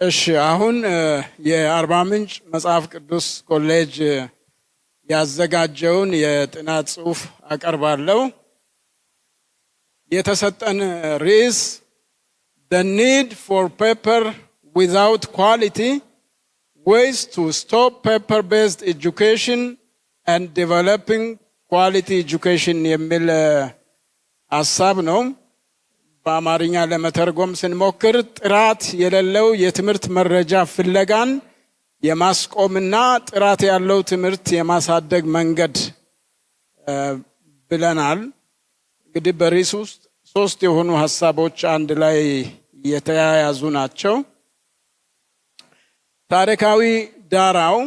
እሺ አሁን የአርባ ምንጭ መጽሐፍ ቅዱስ ኮሌጅ ያዘጋጀውን የጥናት ጽሑፍ አቀርባለሁ። የተሰጠን ርዕስ The need for paper without quality, ways to stop paper-based education and developing quality education የሚል ሐሳብ ነው። በአማርኛ ለመተርጎም ስንሞክር ጥራት የሌለው የትምህርት መረጃ ፍለጋን የማስቆምና ጥራት ያለው ትምህርት የማሳደግ መንገድ ብለናል። እንግዲህ በርዕሱ ውስጥ ሶስት የሆኑ ሐሳቦች አንድ ላይ የተያያዙ ናቸው። ታሪካዊ ዳራው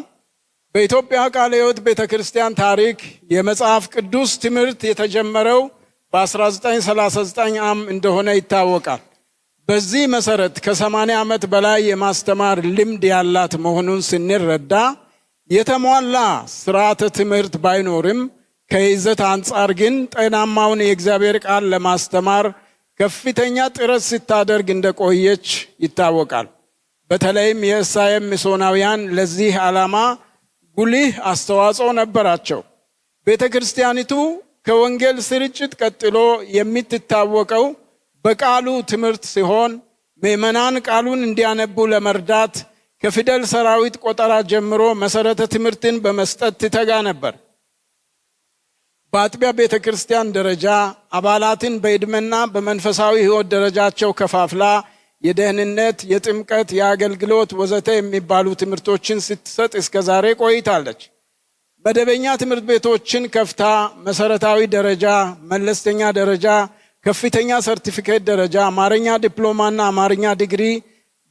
በኢትዮጵያ ቃለ ሕይወት ቤተክርስቲያን ታሪክ የመጽሐፍ ቅዱስ ትምህርት የተጀመረው በ1939 እንደሆነ ይታወቃል። በዚህ መሰረት ከ80 ዓመት በላይ የማስተማር ልምድ ያላት መሆኑን ስንረዳ የተሟላ ስርዓተ ትምህርት ባይኖርም ከይዘት አንጻር ግን ጤናማውን የእግዚአብሔር ቃል ለማስተማር ከፍተኛ ጥረት ስታደርግ እንደቆየች ይታወቃል። በተለይም የእስራኤል ሚስዮናውያን ለዚህ ዓላማ ጉልህ አስተዋጽኦ ነበራቸው። ቤተክርስቲያኒቱ ከወንጌል ስርጭት ቀጥሎ የምትታወቀው በቃሉ ትምህርት ሲሆን ምዕመናን ቃሉን እንዲያነቡ ለመርዳት ከፊደል ሰራዊት ቆጠራ ጀምሮ መሰረተ ትምህርትን በመስጠት ትተጋ ነበር። በአጥቢያ ቤተክርስቲያን ደረጃ አባላትን በዕድሜና በመንፈሳዊ ሕይወት ደረጃቸው ከፋፍላ የደህንነት፣ የጥምቀት፣ የአገልግሎት ወዘተ የሚባሉ ትምህርቶችን ስትሰጥ እስከ ዛሬ ቆይታለች። መደበኛ ትምህርት ቤቶችን ከፍታ መሰረታዊ ደረጃ፣ መለስተኛ ደረጃ፣ ከፍተኛ ሰርቲፊኬት ደረጃ፣ አማርኛ ዲፕሎማና አማርኛ ዲግሪ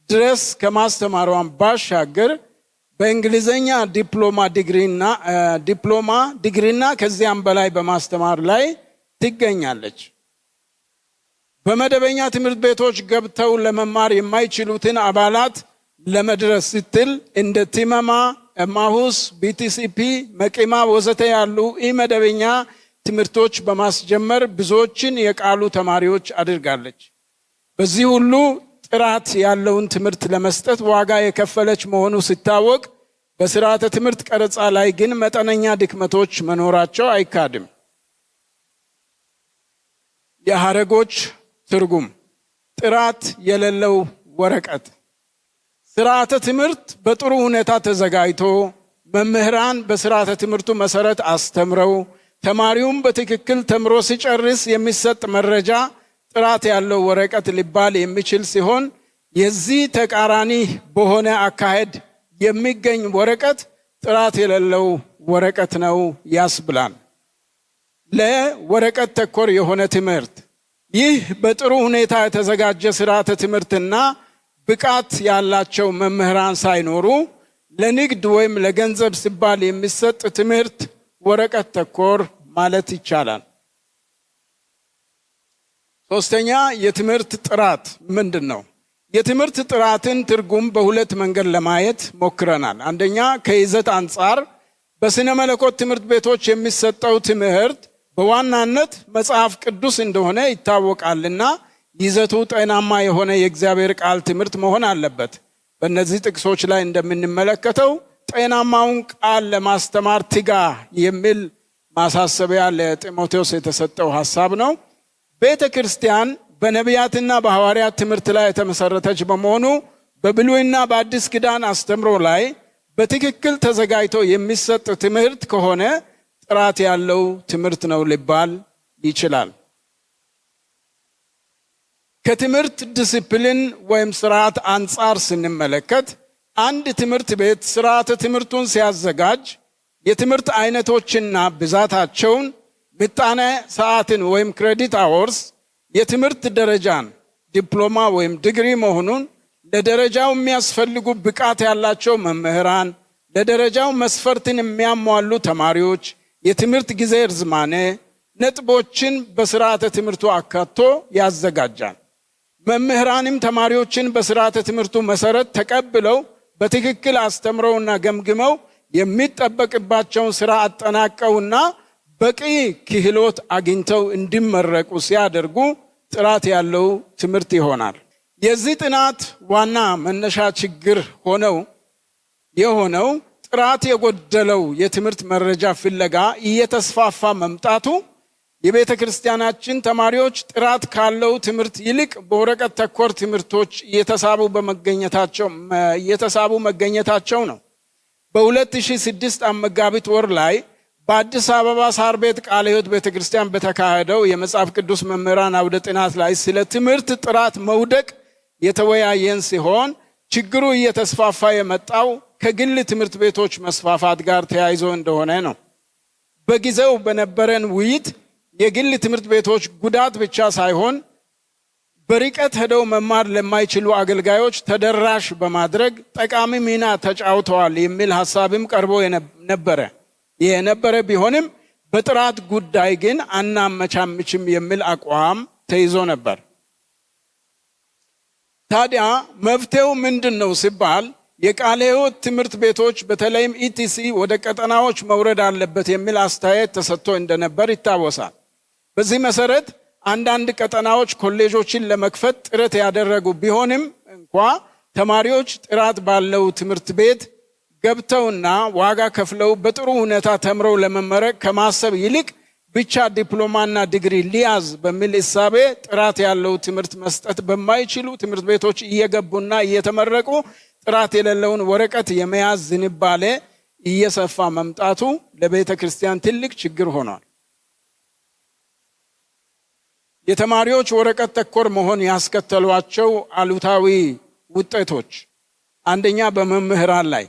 ድረስ ከማስተማሯን ባሻገር በእንግሊዘኛ ዲፕሎማ ዲግሪና ከዚያም በላይ በማስተማር ላይ ትገኛለች። በመደበኛ ትምህርት ቤቶች ገብተው ለመማር የማይችሉትን አባላት ለመድረስ ስትል እንደ ቲመማ፣ ኤማሁስ፣ BTCP፣ መቂማ ወዘተ ያሉ ኢመደበኛ ትምህርቶች በማስጀመር ብዙዎችን የቃሉ ተማሪዎች አድርጋለች። በዚህ ሁሉ ጥራት ያለውን ትምህርት ለመስጠት ዋጋ የከፈለች መሆኑ ሲታወቅ በስርዓተ ትምህርት ቀረጻ ላይ ግን መጠነኛ ድክመቶች መኖራቸው አይካድም። የሐረጎች ትርጉም ጥራት የሌለው ወረቀት። ስርዓተ ትምህርት በጥሩ ሁኔታ ተዘጋጅቶ መምህራን በስርዓተ ትምህርቱ መሰረት አስተምረው ተማሪውም በትክክል ተምሮ ሲጨርስ የሚሰጥ መረጃ ጥራት ያለው ወረቀት ሊባል የሚችል ሲሆን የዚህ ተቃራኒ በሆነ አካሄድ የሚገኝ ወረቀት ጥራት የሌለው ወረቀት ነው ያስብላል። ለወረቀት ተኮር የሆነ ትምህርት ይህ በጥሩ ሁኔታ የተዘጋጀ ስርዓተ ትምህርትና ብቃት ያላቸው መምህራን ሳይኖሩ ለንግድ ወይም ለገንዘብ ሲባል የሚሰጥ ትምህርት ወረቀት ተኮር ማለት ይቻላል። ሶስተኛ የትምህርት ጥራት ምንድን ነው? የትምህርት ጥራትን ትርጉም በሁለት መንገድ ለማየት ሞክረናል። አንደኛ ከይዘት አንጻር በስነ መለኮት ትምህርት ቤቶች የሚሰጠው ትምህርት በዋናነት መጽሐፍ ቅዱስ እንደሆነ ይታወቃልና ይዘቱ ጤናማ የሆነ የእግዚአብሔር ቃል ትምህርት መሆን አለበት። በእነዚህ ጥቅሶች ላይ እንደምንመለከተው ጤናማውን ቃል ለማስተማር ትጋ የሚል ማሳሰቢያ ለጢሞቴዎስ የተሰጠው ሐሳብ ነው። ቤተ ክርስቲያን በነቢያትና በሐዋርያት ትምህርት ላይ የተመሰረተች በመሆኑ በብሉይና በአዲስ ኪዳን አስተምሮ ላይ በትክክል ተዘጋጅቶ የሚሰጥ ትምህርት ከሆነ ጥራት ያለው ትምህርት ነው ሊባል ይችላል። ከትምህርት ዲሲፕሊን ወይም ስርዓት አንጻር ስንመለከት አንድ ትምህርት ቤት ስርዓተ ትምህርቱን ሲያዘጋጅ የትምህርት አይነቶችና ብዛታቸውን፣ ምጣኔ ሰዓትን ወይም ክሬዲት አወርስ፣ የትምህርት ደረጃን ዲፕሎማ ወይም ዲግሪ መሆኑን፣ ለደረጃው የሚያስፈልጉ ብቃት ያላቸው መምህራን፣ ለደረጃው መስፈርትን የሚያሟሉ ተማሪዎች፣ የትምህርት ጊዜ ርዝማኔ ነጥቦችን በስርዓተ ትምህርቱ አካቶ ያዘጋጃል። መምህራንም ተማሪዎችን በስርዓተ ትምህርቱ መሰረት ተቀብለው በትክክል አስተምረውና ገምግመው የሚጠበቅባቸውን ስራ አጠናቀውና በቂ ክህሎት አግኝተው እንዲመረቁ ሲያደርጉ ጥራት ያለው ትምህርት ይሆናል። የዚህ ጥናት ዋና መነሻ ችግር የሆነው ጥራት የጎደለው የትምህርት መረጃ ፍለጋ እየተስፋፋ መምጣቱ የቤተ ክርስቲያናችን ተማሪዎች ጥራት ካለው ትምህርት ይልቅ በወረቀት ተኮር ትምህርቶች እየተሳቡ መገኘታቸው ነው። በ2006 መጋቢት ወር ላይ በአዲስ አበባ ሳር ቤት ቃለ ሕይወት ቤተክርስቲያን በተካሄደው የመጽሐፍ ቅዱስ መምህራን አውደ ጥናት ላይ ስለ ትምህርት ጥራት መውደቅ የተወያየን ሲሆን ችግሩ እየተስፋፋ የመጣው ከግል ትምህርት ቤቶች መስፋፋት ጋር ተያይዞ እንደሆነ ነው። በጊዜው በነበረን ውይይት የግል ትምህርት ቤቶች ጉዳት ብቻ ሳይሆን በርቀት ሄደው መማር ለማይችሉ አገልጋዮች ተደራሽ በማድረግ ጠቃሚ ሚና ተጫውተዋል የሚል ሐሳብም ቀርቦ የነበረ ቢሆንም በጥራት ጉዳይ ግን አናመቻምችም የሚል አቋም ተይዞ ነበር። ታዲያ መፍትሄው ምንድነው ሲባል የቃለ ሕይወት ትምህርት ቤቶች በተለይም ኢቲሲ ወደ ቀጠናዎች መውረድ አለበት የሚል አስተያየት ተሰጥቶ እንደነበር ይታወሳል። በዚህ መሰረት አንዳንድ ቀጠናዎች ኮሌጆችን ለመክፈት ጥረት ያደረጉ ቢሆንም እንኳ ተማሪዎች ጥራት ባለው ትምህርት ቤት ገብተውና ዋጋ ከፍለው በጥሩ ሁኔታ ተምረው ለመመረቅ ከማሰብ ይልቅ ብቻ ዲፕሎማና ዲግሪ ሊያዝ በሚል እሳቤ ጥራት ያለው ትምህርት መስጠት በማይችሉ ትምህርት ቤቶች እየገቡና እየተመረቁ ጥራት የሌለውን ወረቀት የመያዝ ዝንባሌ እየሰፋ መምጣቱ ለቤተ ክርስቲያን ትልቅ ችግር ሆኗል። የተማሪዎች ወረቀት ተኮር መሆን ያስከተሏቸው አሉታዊ ውጤቶች፣ አንደኛ በመምህራን ላይ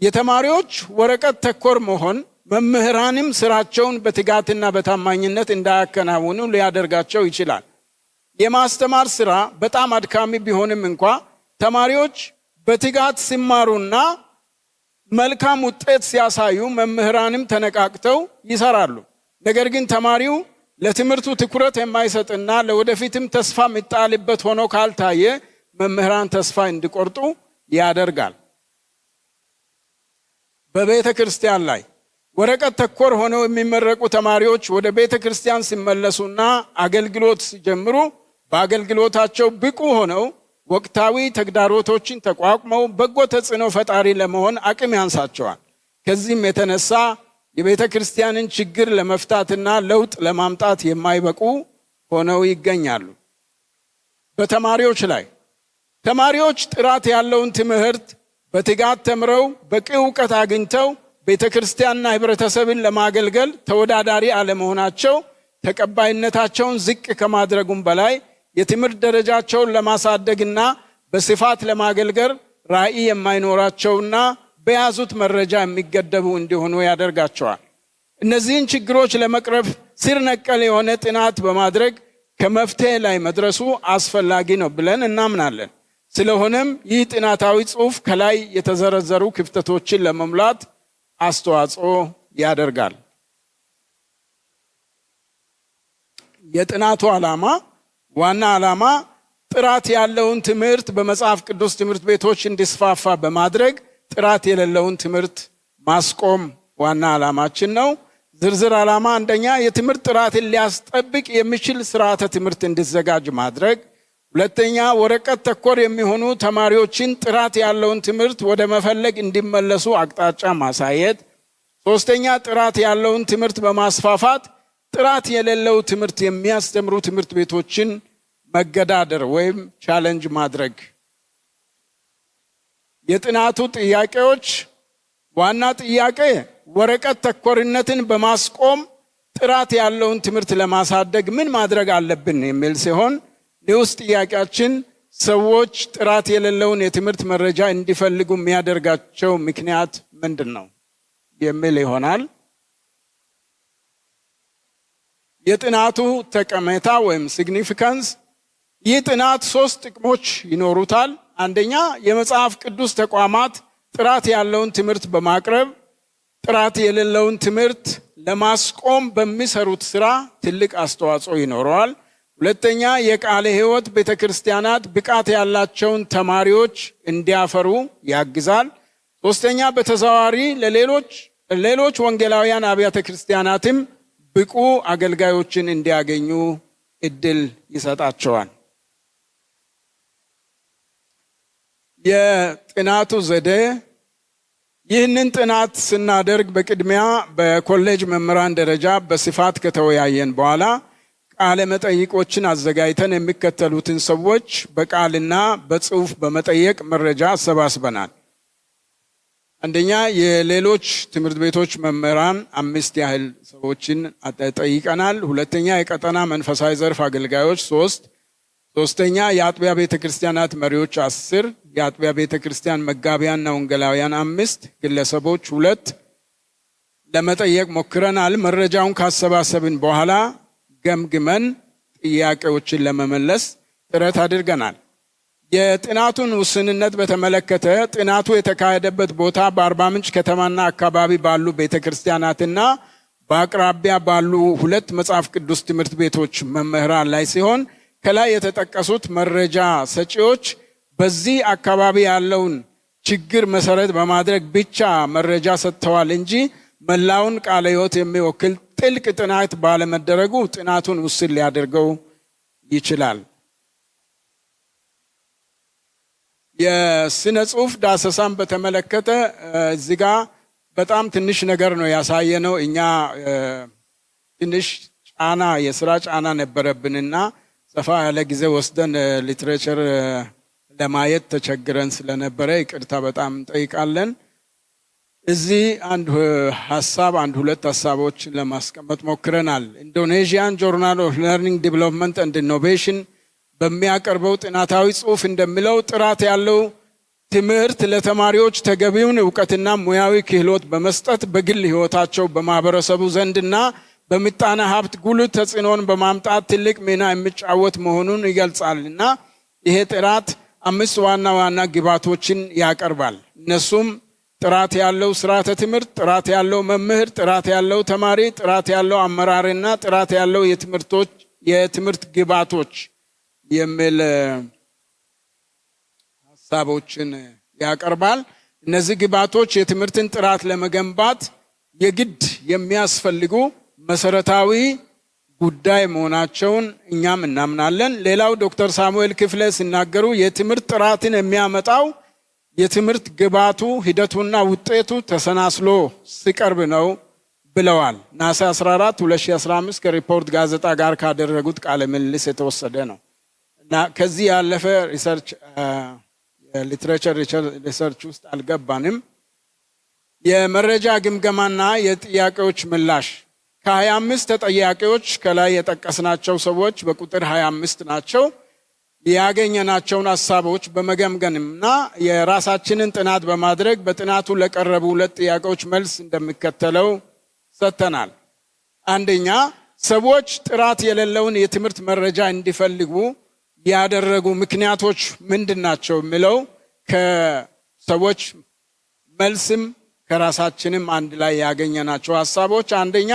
የተማሪዎች ወረቀት ተኮር መሆን መምህራንም ስራቸውን በትጋትና በታማኝነት እንዳያከናውኑ ሊያደርጋቸው ይችላል። የማስተማር ስራ በጣም አድካሚ ቢሆንም እንኳ ተማሪዎች በትጋት ሲማሩና መልካም ውጤት ሲያሳዩ መምህራንም ተነቃቅተው ይሰራሉ። ነገር ግን ተማሪው ለትምህርቱ ትኩረት የማይሰጥና ለወደፊትም ተስፋ የሚጣልበት ሆኖ ካልታየ መምህራን ተስፋ እንዲቆርጡ ያደርጋል። በቤተ ክርስቲያን ላይ ወረቀት ተኮር ሆነው የሚመረቁ ተማሪዎች ወደ ቤተ ክርስቲያን ሲመለሱና አገልግሎት ሲጀምሩ በአገልግሎታቸው ብቁ ሆነው ወቅታዊ ተግዳሮቶችን ተቋቁመው በጎ ተጽዕኖ ፈጣሪ ለመሆን አቅም ያንሳቸዋል። ከዚህም የተነሳ የቤተ ክርስቲያንን ችግር ለመፍታትና ለውጥ ለማምጣት የማይበቁ ሆነው ይገኛሉ። በተማሪዎች ላይ ተማሪዎች ጥራት ያለውን ትምህርት በትጋት ተምረው በቂ ዕውቀት አግኝተው ቤተ ክርስቲያንና ህብረተሰብን ለማገልገል ተወዳዳሪ አለመሆናቸው ተቀባይነታቸውን ዝቅ ከማድረጉም በላይ የትምህርት ደረጃቸውን ለማሳደግና በስፋት ለማገልገል ራዕይ የማይኖራቸውና በያዙት መረጃ የሚገደቡ እንዲሆኑ ያደርጋቸዋል። እነዚህን ችግሮች ለመቅረፍ ስር ነቀል የሆነ ጥናት በማድረግ ከመፍትሄ ላይ መድረሱ አስፈላጊ ነው ብለን እናምናለን። ስለሆነም ይህ ጥናታዊ ጽሑፍ ከላይ የተዘረዘሩ ክፍተቶችን ለመሙላት አስተዋጽኦ ያደርጋል። የጥናቱ ዋና ዓላማ ጥራት ያለውን ትምህርት በመጽሐፍ ቅዱስ ትምህርት ቤቶች እንዲስፋፋ በማድረግ ጥራት የሌለውን ትምህርት ማስቆም ዋና ዓላማችን ነው። ዝርዝር ዓላማ፣ አንደኛ የትምህርት ጥራትን ሊያስጠብቅ የሚችል ስርዓተ ትምህርት እንዲዘጋጅ ማድረግ፣ ሁለተኛ ወረቀት ተኮር የሚሆኑ ተማሪዎችን ጥራት ያለውን ትምህርት ወደ መፈለግ እንዲመለሱ አቅጣጫ ማሳየት፣ ሶስተኛ ጥራት ያለውን ትምህርት በማስፋፋት ጥራት የሌለው ትምህርት የሚያስተምሩ ትምህርት ቤቶችን መገዳደር ወይም ቻሌንጅ ማድረግ። የጥናቱ ጥያቄዎች፣ ዋና ጥያቄ ወረቀት ተኮርነትን በማስቆም ጥራት ያለውን ትምህርት ለማሳደግ ምን ማድረግ አለብን የሚል ሲሆን ንዑስ ጥያቄያችን ሰዎች ጥራት የሌለውን የትምህርት መረጃ እንዲፈልጉ የሚያደርጋቸው ምክንያት ምንድን ነው የሚል ይሆናል። የጥናቱ ጠቀሜታ ወይም ሲግኒፊካንስ፣ ይህ ጥናት 3 ጥቅሞች ይኖሩታል። አንደኛ የመጽሐፍ ቅዱስ ተቋማት ጥራት ያለውን ትምህርት በማቅረብ ጥራት የሌለውን ትምህርት ለማስቆም በሚሰሩት ስራ ትልቅ አስተዋጽኦ ይኖረዋል። ሁለተኛ የቃለ ሕይወት ቤተክርስቲያናት ብቃት ያላቸውን ተማሪዎች እንዲያፈሩ ያግዛል። ሶስተኛ በተዘዋዋሪ ለሌሎች ወንጌላውያን አብያተ ክርስቲያናትም ብቁ አገልጋዮችን እንዲያገኙ እድል ይሰጣቸዋል። የጥናቱ ዘዴ ይህንን ጥናት ስናደርግ በቅድሚያ በኮሌጅ መምህራን ደረጃ በስፋት ከተወያየን በኋላ ቃለ መጠይቆችን አዘጋጅተን የሚከተሉትን ሰዎች በቃልና በጽሁፍ በመጠየቅ መረጃ አሰባስበናል። አንደኛ የሌሎች ትምህርት ቤቶች መምህራን 5 ያህል ሰዎችን ጠይቀናል። ሁለተኛ የቀጠና መንፈሳዊ ዘርፍ አገልጋዮች 3፣ ሶስተኛ የአጥቢያ ቤተክርስቲያናት መሪዎች 10፣ የአጥቢያ ቤተክርስቲያን መጋቢያንና ወንጌላውያን 5፣ ግለሰቦች 2 ለመጠየቅ ሞክረናል። መረጃውን ካሰባሰብን በኋላ ገምግመን ጥያቄዎችን ለመመለስ ጥረት አድርገናል። የጥናቱን ውስንነት በተመለከተ ጥናቱ የተካሄደበት ቦታ በአርባ ምንጭ ከተማና አካባቢ ባሉ ቤተክርስቲያናትና በአቅራቢያ ባሉ 2 መጽሐፍ ቅዱስ ትምህርት ቤቶች መምህራን ላይ ሲሆን ከላይ የተጠቀሱት መረጃ ሰጪዎች በዚህ አካባቢ ያለውን ችግር መሰረት በማድረግ ብቻ መረጃ ሰጥተዋል እንጂ መላውን ቃለ ሕይወት የሚወክል ጥልቅ ጥናት ባለመደረጉ ጥናቱን ውስን ሊያደርገው ይችላል። የስነ ጽሁፍ ዳሰሳን በተመለከተ እዚህ ጋር በጣም ትንሽ ነገር ነው ያሳየነው። እኛ ትንሽ የስራ ጫና ነበረብንና ሰፋ ያለ ጊዜ ወስደን ሊትሬቸር ለማየት ተቸግረን ስለነበረ ይቅርታ በጣም እንጠይቃለን። እዚህ አንድ ሁለት ሀሳቦችን ለማስቀመጥ ሞክረናል። ኢንዶኔዥያን ጆርናል ኦፍ ለርኒንግ ዲቨሎፕመንት ኤንድ ኢኖቬሽን በሚያቀርበው ጥናታዊ ጽሑፍ እንደሚለው ጥራት ያለው ትምህርት ለተማሪዎች ተገቢውን ዕውቀትና ሙያዊ ክህሎት በመስጠት በግል ሕይወታቸው በማህበረሰቡ ዘንድና በምጣኔ ሀብት ጉልህ ተጽዕኖን በማምጣት ትልቅ ሚና የሚጫወት መሆኑን ይገልጻልና ይሄ ጥራት 5 ዋና ዋና ግባቶችን ያቀርባል። እነሱም ጥራት ያለው ስርዓተ ትምህርት፣ ጥራት ያለው መምህር፣ ጥራት ያለው ተማሪ፣ ጥራት ያለው አመራርና ጥራት ያለው የትምህርት ግባቶች የሚል ሀሳቦችን ያቀርባል። እነዚህ ግባቶች የትምህርትን ጥራት ለመገንባት የግድ የሚያስፈልጉ መሰረታዊ ጉዳይ መሆናቸውን እኛም እናምናለን። ሌላው ዶክተር ሳሙኤል ክፍሌ ሲናገሩ የትምህርት ጥራትን የሚያመጣው የትምህርት ግባቱ ሂደቱና ውጤቱ ተሰናስሎ ሲቀርብ ነው ብለዋል። ነሐሴ 14 2015 ከሪፖርት ጋዜጣ ጋር ካደረጉት ቃለ ምልልስ የተወሰደ ነው እና ከዚህ ያለፈ ሪሰርች ሊትሬቸር ሪሰርች ውስጥ አልገባንም። የመረጃ ግምገማና የጥያቄዎች ምላሽ ከ25 ተጠያቂዎች ከላይ የጠቀስናቸው ሰዎች በቁጥር 25 ናቸው። ያገኘናቸውን ሀሳቦች በመገምገምና የራሳችንን ጥናት በማድረግ በጥናቱ ለቀረቡ 2 ጥያቄዎች መልስ እንደሚከተለው ሰጥተናል። አንደኛ፣ ሰዎች ጥራት የሌለውን የትምህርት መረጃ እንዲፈልጉ ያደረጉ ምክንያቶች ምንድናቸው የሚለው ከሰዎች መልስም ከራሳችንም አንድ ላይ ያገኘናቸው ሀሳቦች፣ አንደኛ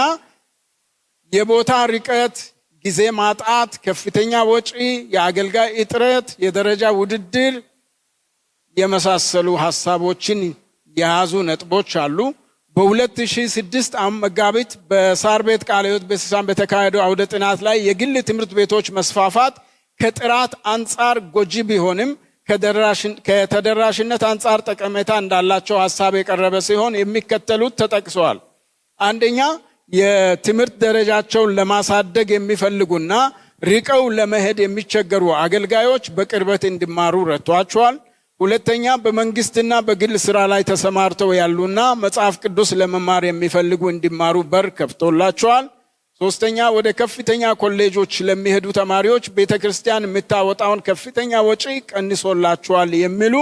የቦታ ርቀት፣ ጊዜ ማጣት፣ ከፍተኛ ወጪ፣ የአገልጋይ እጥረት፣ የደረጃ ውድድር የመሳሰሉ ሀሳቦችን የያዙ ነጥቦች አሉ። በ2006 መጋቢት በሳር ቤት ቃለ ሕይወት ቤተክርስቲያን በተካሄደው አውደ ጥናት ላይ የግል ትምህርት ቤቶች መስፋፋት ከጥራት አንጻር ጎጂ ቢሆንም ከተደራሽነት አንጻር ጠቀሜታ እንዳላቸው ሀሳብ የቀረበ ሲሆን የሚከተሉት ተጠቅሰዋል። አንደኛ፣ የትምህርት ደረጃቸውን ለማሳደግ የሚፈልጉና ርቀው ለመሄድ የሚቸገሩ አገልጋዮች በቅርበት እንዲማሩ ረድቷቸዋል። ሁለተኛ፣ በመንግስትና በግል ስራ ላይ ተሰማርተው ያሉና መጽሐፍ ቅዱስ ለመማር የሚፈልጉ እንዲማሩ በር ከፍቶላቸዋል። ሶስተኛ፣ ወደ ከፍተኛ ኮሌጆች ለሚሄዱ ተማሪዎች ቤተክርስቲያን የምታወጣውን ከፍተኛ ወጪ ቀንሶላቸዋል የሚሉ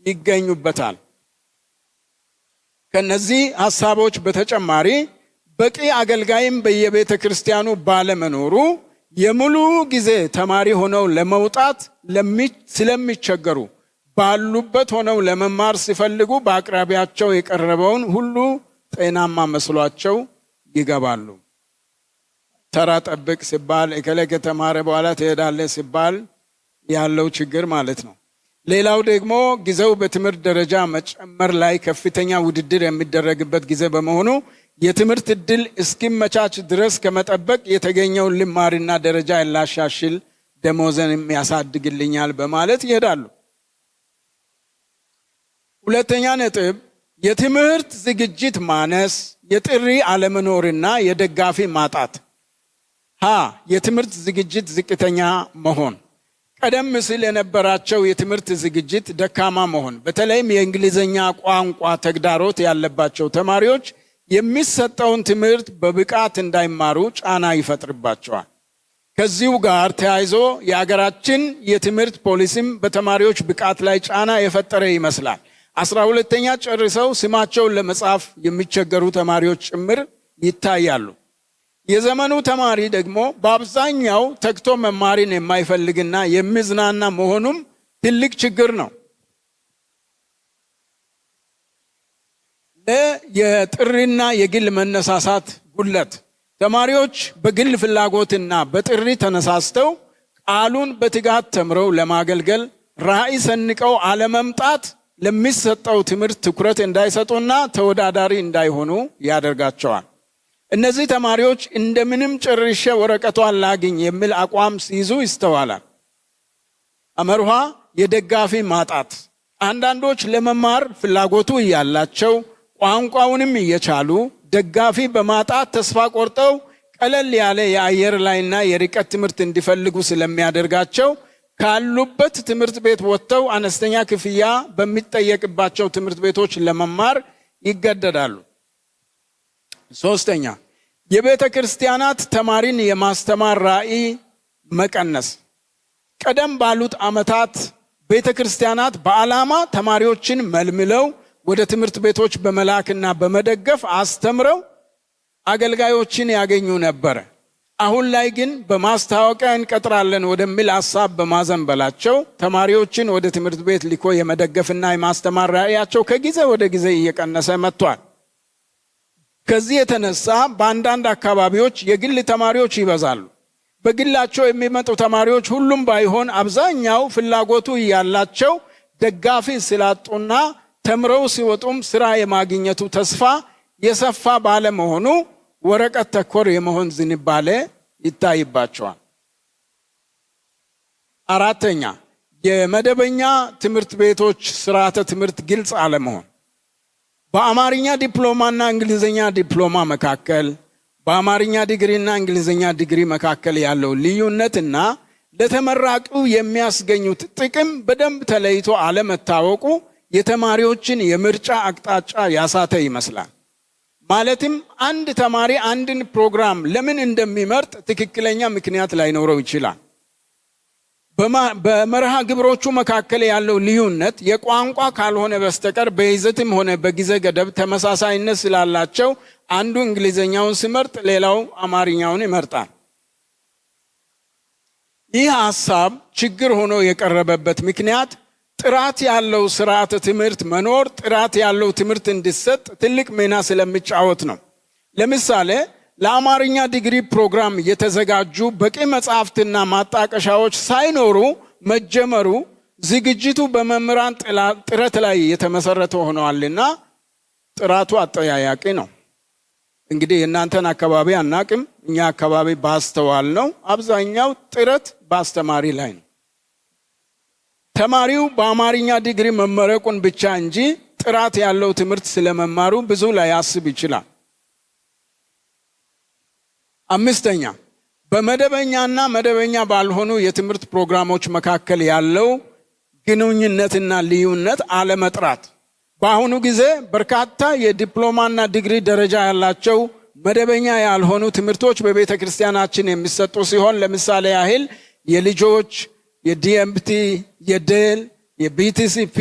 ይገኙበታል። ከነዚህ ሀሳቦች በተጨማሪ በቂ አገልጋይም በየቤተ ክርስቲያኑ ባለመኖሩ የሙሉ ጊዜ ተማሪ ሆነው ለመውጣት ስለሚቸገሩ ባሉበት ሆነው ለመማር ሲፈልጉ በአቅራቢያቸው የቀረበውን ሁሉ ጤናማ መስሏቸው ይገባሉ። ተራ ጠብቅ ሲባል እከሌ ከተማረ በኋላ ትሄዳለህ ሲባል ያለው ችግር ማለት ነው። ሌላው ደግሞ ጊዜው በትምህርት ደረጃ መጨመር ላይ ከፍተኛ ውድድር የሚደረግበት ጊዜ በመሆኑ የትምህርት ዕድል እስኪመቻች ድረስ ከመጠበቅ የተገኘውን ልማርና ደረጃ ያላሻሽል ደሞዝንም ያሳድግልኛል በማለት ይሄዳሉ። ሁለተኛ ነጥብ የትምህርት ዝግጅት ማነስ፣ የጥሪ አለመኖርና የደጋፊ ማጣት። የትምህርት ዝግጅት ዝቅተኛ መሆን፣ ቀደም ሲል የነበራቸው የትምህርት ዝግጅት ደካማ መሆን፣ በተለይም የእንግሊዝኛ ቋንቋ ተግዳሮት ያለባቸው ተማሪዎች የሚሰጠውን ትምህርት በብቃት እንዳይማሩ ጫና ይፈጥርባቸዋል። ከዚሁ ጋር ተያይዞ የሀገራችን የትምህርት ፖሊሲም በተማሪዎች ብቃት ላይ ጫና የፈጠረ ይመስላል። 12ኛ ጨርሰው ስማቸውን ለመጻፍ የሚቸገሩ ተማሪዎች ጭምር ይታያሉ። የዘመኑ ተማሪ ደግሞ በአብዛኛው ተግቶ መማርን የማይፈልግና የሚዝናና መሆኑም ትልቅ ችግር ነው። የጥሪና የግል መነሳሳት ጉድለት፣ ተማሪዎች በግል ፍላጎትና በጥሪ ተነሳስተው ቃሉን በትጋት ተምረው ለማገልገል ራዕይ ሰንቀው አለመምጣት ለሚሰጠው ትምህርት ትኩረት እንዳይሰጡና ተወዳዳሪ እንዳይሆኑ ያደርጋቸዋል። እነዚህ ተማሪዎች እንደምንም ጨርሼ ወረቀቷን ላግኝ የሚል አቋም ሲይዙ ይስተዋላል። አመርሃ የደጋፊ ማጣት፣ አንዳንዶች ለመማር ፍላጎቱ እያላቸው ቋንቋውንም እየቻሉ ደጋፊ በማጣት ተስፋ ቆርጠው ቀለል ያለ የአየር ላይና የርቀት ትምህርት እንዲፈልጉ ስለሚያደርጋቸው ካሉበት ትምህርት ቤት ወጥተው አነስተኛ ክፍያ በሚጠየቅባቸው ትምህርት ቤቶች ለመማር ይገደዳሉ። ሶስተኛ የቤተ ክርስቲያናት ተማሪን የማስተማር ራዕይ መቀነስ። ቀደም ባሉት ዓመታት ቤተ ክርስቲያናት በዓላማ ተማሪዎችን መልምለው ወደ ትምህርት ቤቶች በመላክና በመደገፍ አስተምረው አገልጋዮችን ያገኙ ነበር። አሁን ላይ ግን በማስታወቂያ እንቀጥራለን ወደሚል ሐሳብ በማዘንበላቸው ተማሪዎችን ወደ ትምህርት ቤት ልኮ የመደገፍና የማስተማር ራዕያቸው ከጊዜ ወደ ጊዜ እየቀነሰ መጥቷል። ከዚህ የተነሳ በአንዳንድ አካባቢዎች የግል ተማሪዎች ይበዛሉ። በግላቸው የሚመጡ ተማሪዎች ሁሉም ባይሆን አብዛኛው ፍላጎቱ ያላቸው ደጋፊ ስላጡና ተምረው ሲወጡም ስራ የማግኘቱ ተስፋ የሰፋ ባለመሆኑ ወረቀት ተኮር የመሆን ዝንባሌ ይታይባቸዋል። አራተኛ የመደበኛ ትምህርት ቤቶች ስርዓተ ትምህርት ግልጽ አለመሆን። በአማርኛ ዲፕሎማና እንግሊዝኛ ዲፕሎማ መካከል፣ በአማርኛ ዲግሪና እንግሊዝኛ ዲግሪ መካከል ያለው ልዩነትና ለተመራቂው የሚያስገኙት ጥቅም በደንብ ተለይቶ አለመታወቁ የተማሪዎችን የምርጫ አቅጣጫ ያሳተ ይመስላል። ማለትም አንድ ተማሪ አንድን ፕሮግራም ለምን እንደሚመርጥ ትክክለኛ ምክንያት ላይኖረው ይችላል። በመርሃ ግብሮቹ መካከል ያለው ልዩነት የቋንቋ ካልሆነ በስተቀር በይዘትም ሆነ በጊዜ ገደብ ተመሳሳይነት ስላላቸው አንዱ እንግሊዝኛውን ሲመርጥ ሌላው አማርኛውን ይመርጣል። ይህ ሐሳብ ችግር ሆኖ የቀረበበት ምክንያት ጥራት ያለው ስርዓተ ትምህርት መኖር ጥራት ያለው ትምህርት እንዲሰጥ ትልቅ ሚና ስለሚጫወት ነው። ለምሳሌ ለአማርኛ ዲግሪ ፕሮግራም የተዘጋጁ በቂ መጻሕፍትና ማጣቀሻዎች ሳይኖሩ መጀመሩ ዝግጅቱ በመምህራን ጥረት ላይ የተመሰረተ ሆነዋልና ጥራቱ አጠያያቂ ነው። እንግዲህ የእናንተን አካባቢ አናቅም፣ እኛ አካባቢ ባስተዋል ነው አብዛኛው ጥረት በአስተማሪ ላይ ነው። ተማሪው በአማርኛ ዲግሪ መመረቁን ብቻ እንጂ ጥራት ያለው ትምህርት ስለመማሩ ብዙ ላያስብ ይችላል። አምስተኛ በመደበኛና መደበኛ ባልሆኑ የትምህርት ፕሮግራሞች መካከል ያለው ግንኙነትና ልዩነት አለመጥራት። በአሁኑ ጊዜ በርካታ የዲፕሎማና ዲግሪ ደረጃ ያላቸው መደበኛ ያልሆኑ ትምህርቶች በቤተ ክርስቲያናችን የሚሰጡ ሲሆን ለምሳሌ ያህል የልጆች የዲኤምቲ፣ የዴል፣ የቢቲሲፒ፣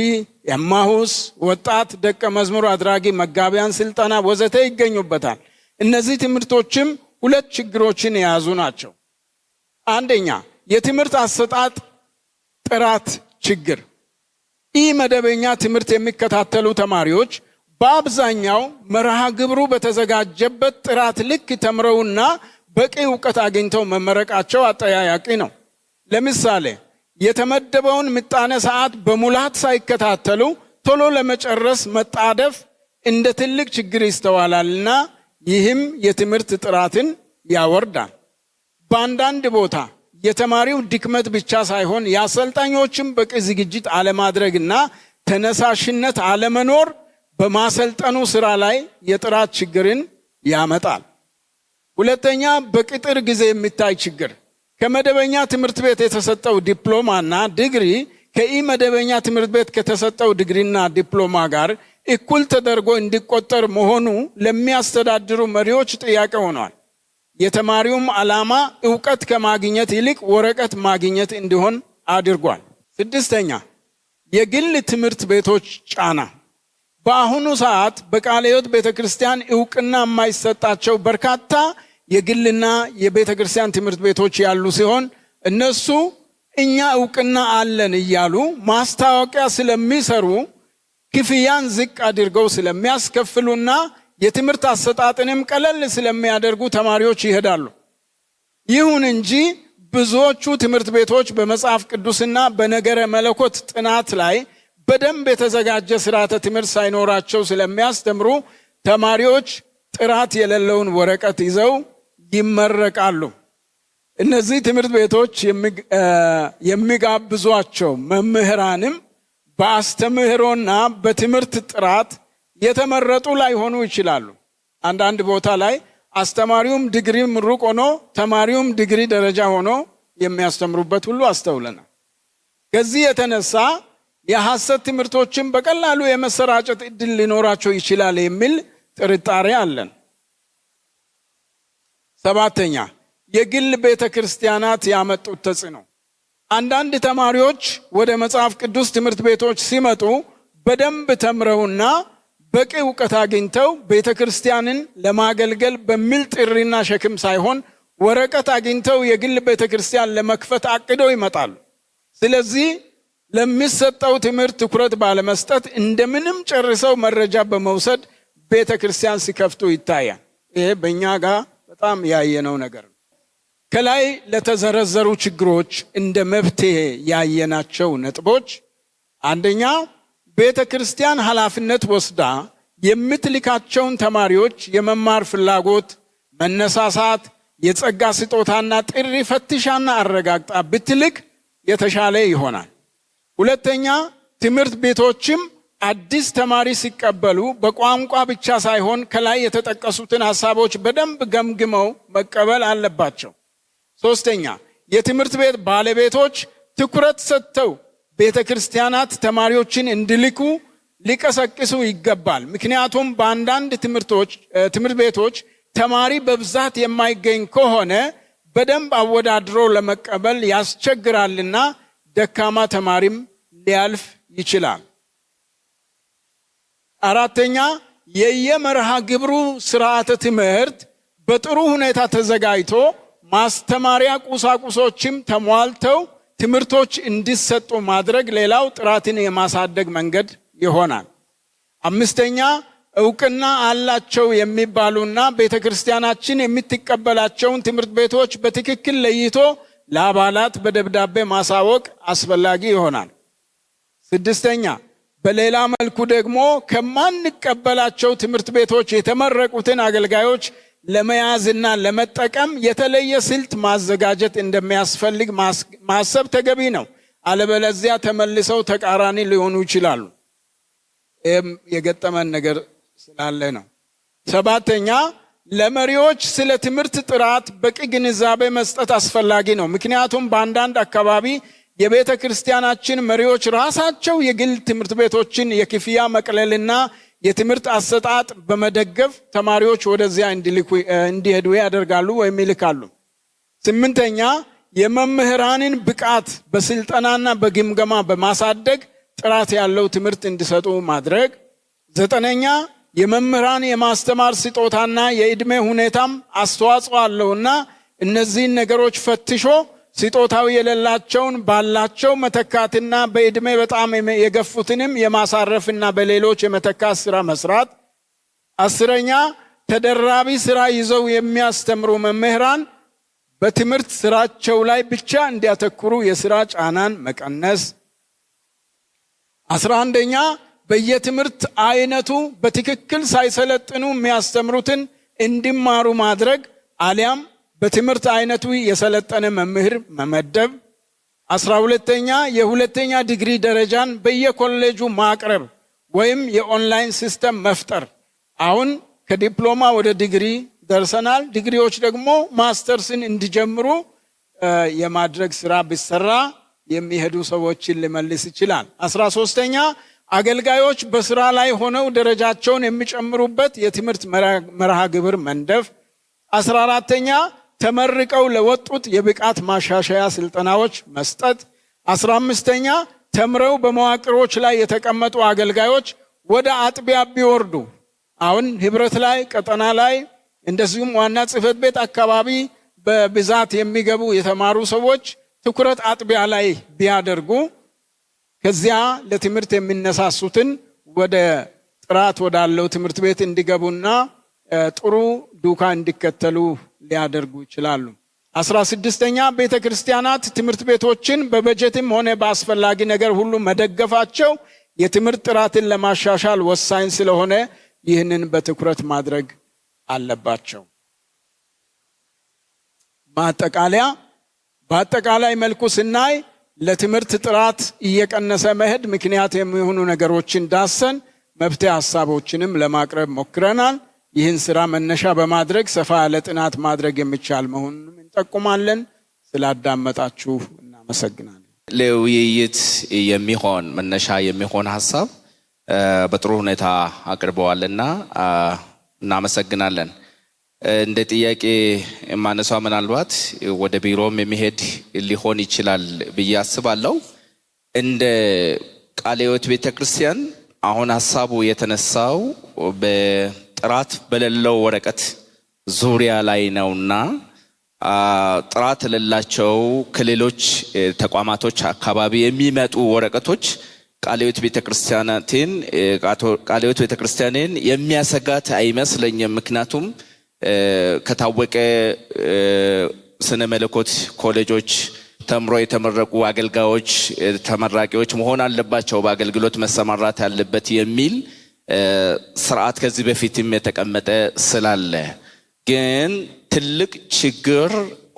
የማሁስ፣ ወጣት ደቀ መዝሙር አድራጊ መጋቢያን ስልጠና ወዘተ ይገኙበታል። እነዚህ ትምህርቶችም ሁለት ችግሮችን የያዙ ናቸው። አንደኛ የትምህርት አሰጣጥ ጥራት ችግር። ይህ መደበኛ ትምህርት የሚከታተሉ ተማሪዎች በአብዛኛው መርሃ ግብሩ በተዘጋጀበት ጥራት ልክ ተምረውና በቂ እውቀት አግኝተው መመረቃቸው አጠያያቂ ነው። ለምሳሌ የተመደበውን ምጣኔ ሰዓት በሙላት ሳይከታተሉ ቶሎ ለመጨረስ መጣደፍ እንደ ትልቅ ችግር ይስተዋላልና ይህም የትምህርት ጥራትን ያወርዳል። በአንዳንድ ቦታ የተማሪው ድክመት ብቻ ሳይሆን የአሰልጣኞችም በቂ ዝግጅት አለማድረግና ተነሳሽነት አለመኖር በማሰልጠኑ ስራ ላይ የጥራት ችግርን ያመጣል። ሁለተኛ፣ በቅጥር ጊዜ የሚታይ ችግር። ከመደበኛ ትምህርት ቤት የተሰጠው ዲፕሎማና ዲግሪ ከኢመደበኛ ትምህርት ቤት ከተሰጠው ዲግሪና ዲፕሎማ ጋር እኩል ተደርጎ እንዲቆጠር መሆኑ ለሚያስተዳድሩ መሪዎች ጥያቄ ሆኗል። የተማሪውም ዓላማ ዕውቀት ከማግኘት ይልቅ ወረቀት ማግኘት እንዲሆን አድርጓል። ስድስተኛ፣ የግል ትምህርት ቤቶች ጫና። በአሁኑ ሰዓት በቃለ ሕይወት ቤተክርስቲያን ዕውቅና የማይሰጣቸው በርካታ የግልና የቤተክርስቲያን ትምህርት ቤቶች ያሉ ሲሆን እነሱ እኛ ዕውቅና አለን እያሉ ማስታወቂያ ስለሚሰሩ ክፍያን ዝቅ አድርገው ስለሚያስከፍሉና የትምህርት አሰጣጥንም ቀለል ስለሚያደርጉ ተማሪዎች ይሄዳሉ። ይሁን እንጂ ብዙዎቹ ትምህርት ቤቶች በመጽሐፍ ቅዱስና በነገረ መለኮት ጥናት ላይ በደንብ የተዘጋጀ ስርዓተ ትምህርት ሳይኖራቸው ስለሚያስተምሩ ተማሪዎች ጥራት የሌለውን ወረቀት ይዘው ይመረቃሉ። እነዚህ ትምህርት ቤቶች የሚጋብዟቸው መምህራንም በአስተምህሮና በትምህርት ጥራት የተመረጡ ላይሆኑ ይችላሉ። አንዳንድ ቦታ ላይ አስተማሪውም ዲግሪ ምሩቅ ሆኖ ተማሪውም ዲግሪ ደረጃ ሆኖ የሚያስተምሩበት ሁሉ አስተውለናል። ከዚህ የተነሳ የሐሰት ትምህርቶችን በቀላሉ የመሰራጨት እድል ሊኖራቸው ይችላል የሚል ጥርጣሬ አለን። ሰባተኛ፣ የግል ቤተክርስቲያናት ያመጡት ተጽዕኖ። አንዳንድ ተማሪዎች ወደ መጽሐፍ ቅዱስ ትምህርት ቤቶች ሲመጡ በደንብ ተምረውና በቂ ዕውቀት አግኝተው ቤተክርስቲያንን ለማገልገል በሚል ጥሪና ሸክም ሳይሆን ወረቀት አግኝተው የግል ቤተክርስቲያን ለመክፈት አቅደው ይመጣሉ። ስለዚህ ለሚሰጠው ትምህርት ትኩረት ባለመስጠት እንደምንም ጨርሰው መረጃ በመውሰድ ቤተክርስቲያን ሲከፍቱ ይታያል። ይሄ በእኛ ጋር በጣም ያየነው ነገር ነው። ከላይ ለተዘረዘሩ ችግሮች እንደ መፍትሄ ያየናቸው ነጥቦች፣ አንደኛ፣ ቤተክርስቲያን ኃላፊነት ወስዳ የምትልካቸውን ተማሪዎች የመማር ፍላጎት፣ መነሳሳት፣ የጸጋ ስጦታና ጥሪ ፈትሻና አረጋግጣ ብትልክ የተሻለ ይሆናል። ሁለተኛ፣ ትምህርት ቤቶችም አዲስ ተማሪ ሲቀበሉ በቋንቋ ብቻ ሳይሆን ከላይ የተጠቀሱትን ሐሳቦች በደንብ ገምግመው መቀበል አለባቸው። ሶስተኛ፣ የትምህርት ቤት ባለቤቶች ትኩረት ሰጥተው ቤተክርስቲያናት ተማሪዎችን እንዲልኩ ሊቀሰቅሱ ይገባል። ምክንያቱም በአንዳንድ ትምህርት ቤቶች ተማሪ በብዛት የማይገኝ ከሆነ በደንብ አወዳድሮ ለመቀበል ያስቸግራልና ደካማ ተማሪም ሊያልፍ ይችላል። አራተኛ፣ የየመርሃ ግብሩ ስርዓተ ትምህርት በጥሩ ሁኔታ ተዘጋጅቶ ማስተማሪያ ቁሳቁሶችም ተሟልተው ትምህርቶች እንዲሰጡ ማድረግ ሌላው ጥራትን የማሳደግ መንገድ ይሆናል። አምስተኛ፣ ዕውቅና አላቸው የሚባሉና ቤተክርስቲያናችን የምትቀበላቸውን ትምህርት ቤቶች በትክክል ለይቶ ለአባላት በደብዳቤ ማሳወቅ አስፈላጊ ይሆናል። ስድስተኛ፣ በሌላ መልኩ ደግሞ ከማንቀበላቸው ትምህርት ቤቶች የተመረቁትን አገልጋዮች ለመያዝና ለመጠቀም የተለየ ስልት ማዘጋጀት እንደሚያስፈልግ ማሰብ ተገቢ ነው። አለበለዚያ ተመልሰው ተቃራኒ ሊሆኑ ይችላሉ። ይህም የገጠመን ነገር ስላለ ነው። ሰባተኛ፣ ለመሪዎች ስለ ትምህርት ጥራት በቂ ግንዛቤ መስጠት አስፈላጊ ነው። ምክንያቱም በአንዳንድ አካባቢ የቤተ ክርስቲያናችን መሪዎች ራሳቸው የግል ትምህርት ቤቶችን የክፍያ መቅለልና የትምህርት አሰጣጥ በመደገፍ ተማሪዎች ወደዚያ እንዲሄዱ ያደርጋሉ ወይም ይልካሉ። ስምንተኛ፣ የመምህራንን ብቃት በስልጠናና በግምገማ በማሳደግ ጥራት ያለው ትምህርት እንዲሰጡ ማድረግ። ዘጠነኛ፣ የመምህራን የማስተማር ስጦታና የዕድሜ ሁኔታም አስተዋጽኦ አለውና እነዚህን ነገሮች ፈትሾ ስጦታው የሌላቸውን ባላቸው መተካትና በዕድሜ በጣም የገፉትንም የማሳረፍና በሌሎች የመተካት ስራ መስራት። አስረኛ፣ ተደራቢ ስራ ይዘው የሚያስተምሩ መምህራን በትምህርት ስራቸው ላይ ብቻ እንዲያተኩሩ የስራ ጫናን መቀነስ። 11ኛ፣ በየትምህርት አይነቱ በትክክል ሳይሰለጥኑ የሚያስተምሩትን እንዲማሩ ማድረግ አሊያም በትምህርት አይነቱ የሰለጠነ መምህር መመደብ። 12ኛ የሁለተኛ ዲግሪ ደረጃን በየኮሌጁ ማቅረብ ወይም የኦንላይን ሲስተም መፍጠር። አሁን ከዲፕሎማ ወደ ዲግሪ ደርሰናል። ዲግሪዎች ደግሞ ማስተርስን እንዲጀምሩ የማድረግ ስራ ቢሰራ የሚሄዱ ሰዎችን ሊመልስ ይችላል። 13ኛ አገልጋዮች በስራ ላይ ሆነው ደረጃቸውን የሚጨምሩበት የትምህርት መርሃ ግብር መንደፍ። 14ኛ ተመርቀው ለወጡት የብቃት ማሻሻያ ስልጠናዎች መስጠት። 15ኛ ተምረው በመዋቅሮች ላይ የተቀመጡ አገልጋዮች ወደ አጥቢያ ቢወርዱ፣ አሁን ህብረት ላይ፣ ቀጠና ላይ እንደዚሁም ዋና ጽሕፈት ቤት አካባቢ በብዛት የሚገቡ የተማሩ ሰዎች ትኩረት አጥቢያ ላይ ቢያደርጉ ከዚያ ለትምህርት የሚነሳሱትን ወደ ጥራት ወዳለው ትምህርት ቤት እንዲገቡና ጥሩ ዱካ እንዲከተሉ ሊያደርጉ ይችላሉ። 16ኛ ቤተክርስቲያናት ትምህርት ቤቶችን በበጀትም ሆነ በአስፈላጊ ነገር ሁሉ መደገፋቸው የትምህርት ጥራትን ለማሻሻል ወሳኝ ስለሆነ ይህንን በትኩረት ማድረግ አለባቸው። ማጠቃለያ፣ በአጠቃላይ መልኩ ስናይ ለትምህርት ጥራት እየቀነሰ መሄድ ምክንያት የሚሆኑ ነገሮችን ዳሰን መፍትሄ ሀሳቦችንም ለማቅረብ ሞክረናል። ይህን ስራ መነሻ በማድረግ ሰፋ ያለ ጥናት ማድረግ የሚቻል መሆኑንም እንጠቁማለን። ስላዳመጣችሁ እናመሰግናለን። ለውይይት የሚሆን መነሻ የሚሆን ሀሳብ በጥሩ ሁኔታ አቅርበዋልና እናመሰግናለን። እንደ ጥያቄ የማነሳው ምናልባት ወደ ቢሮም የሚሄድ ሊሆን ይችላል ብዬ አስባለሁ። እንደ ቃለ ሕይወት ቤተክርስቲያን አሁን ሀሳቡ የተነሳው በጥራት በሌለው ወረቀት ዙሪያ ላይ ነውና ጥራት ለሌላቸው ከሌሎች ተቋማቶች አካባቢ የሚመጡ ወረቀቶች ቃለ ሕይወት ቤተክርስቲያንን የሚያሰጋት አይመስለኝም። ምክንያቱም ከታወቀ ስነ መለኮት ኮሌጆች ተምሮ የተመረቁ አገልጋዮች ተመራቂዎች መሆን አለባቸው በአገልግሎት መሰማራት ያለበት የሚል ስርዓት ከዚህ በፊትም የተቀመጠ ስላለ ግን ትልቅ ችግር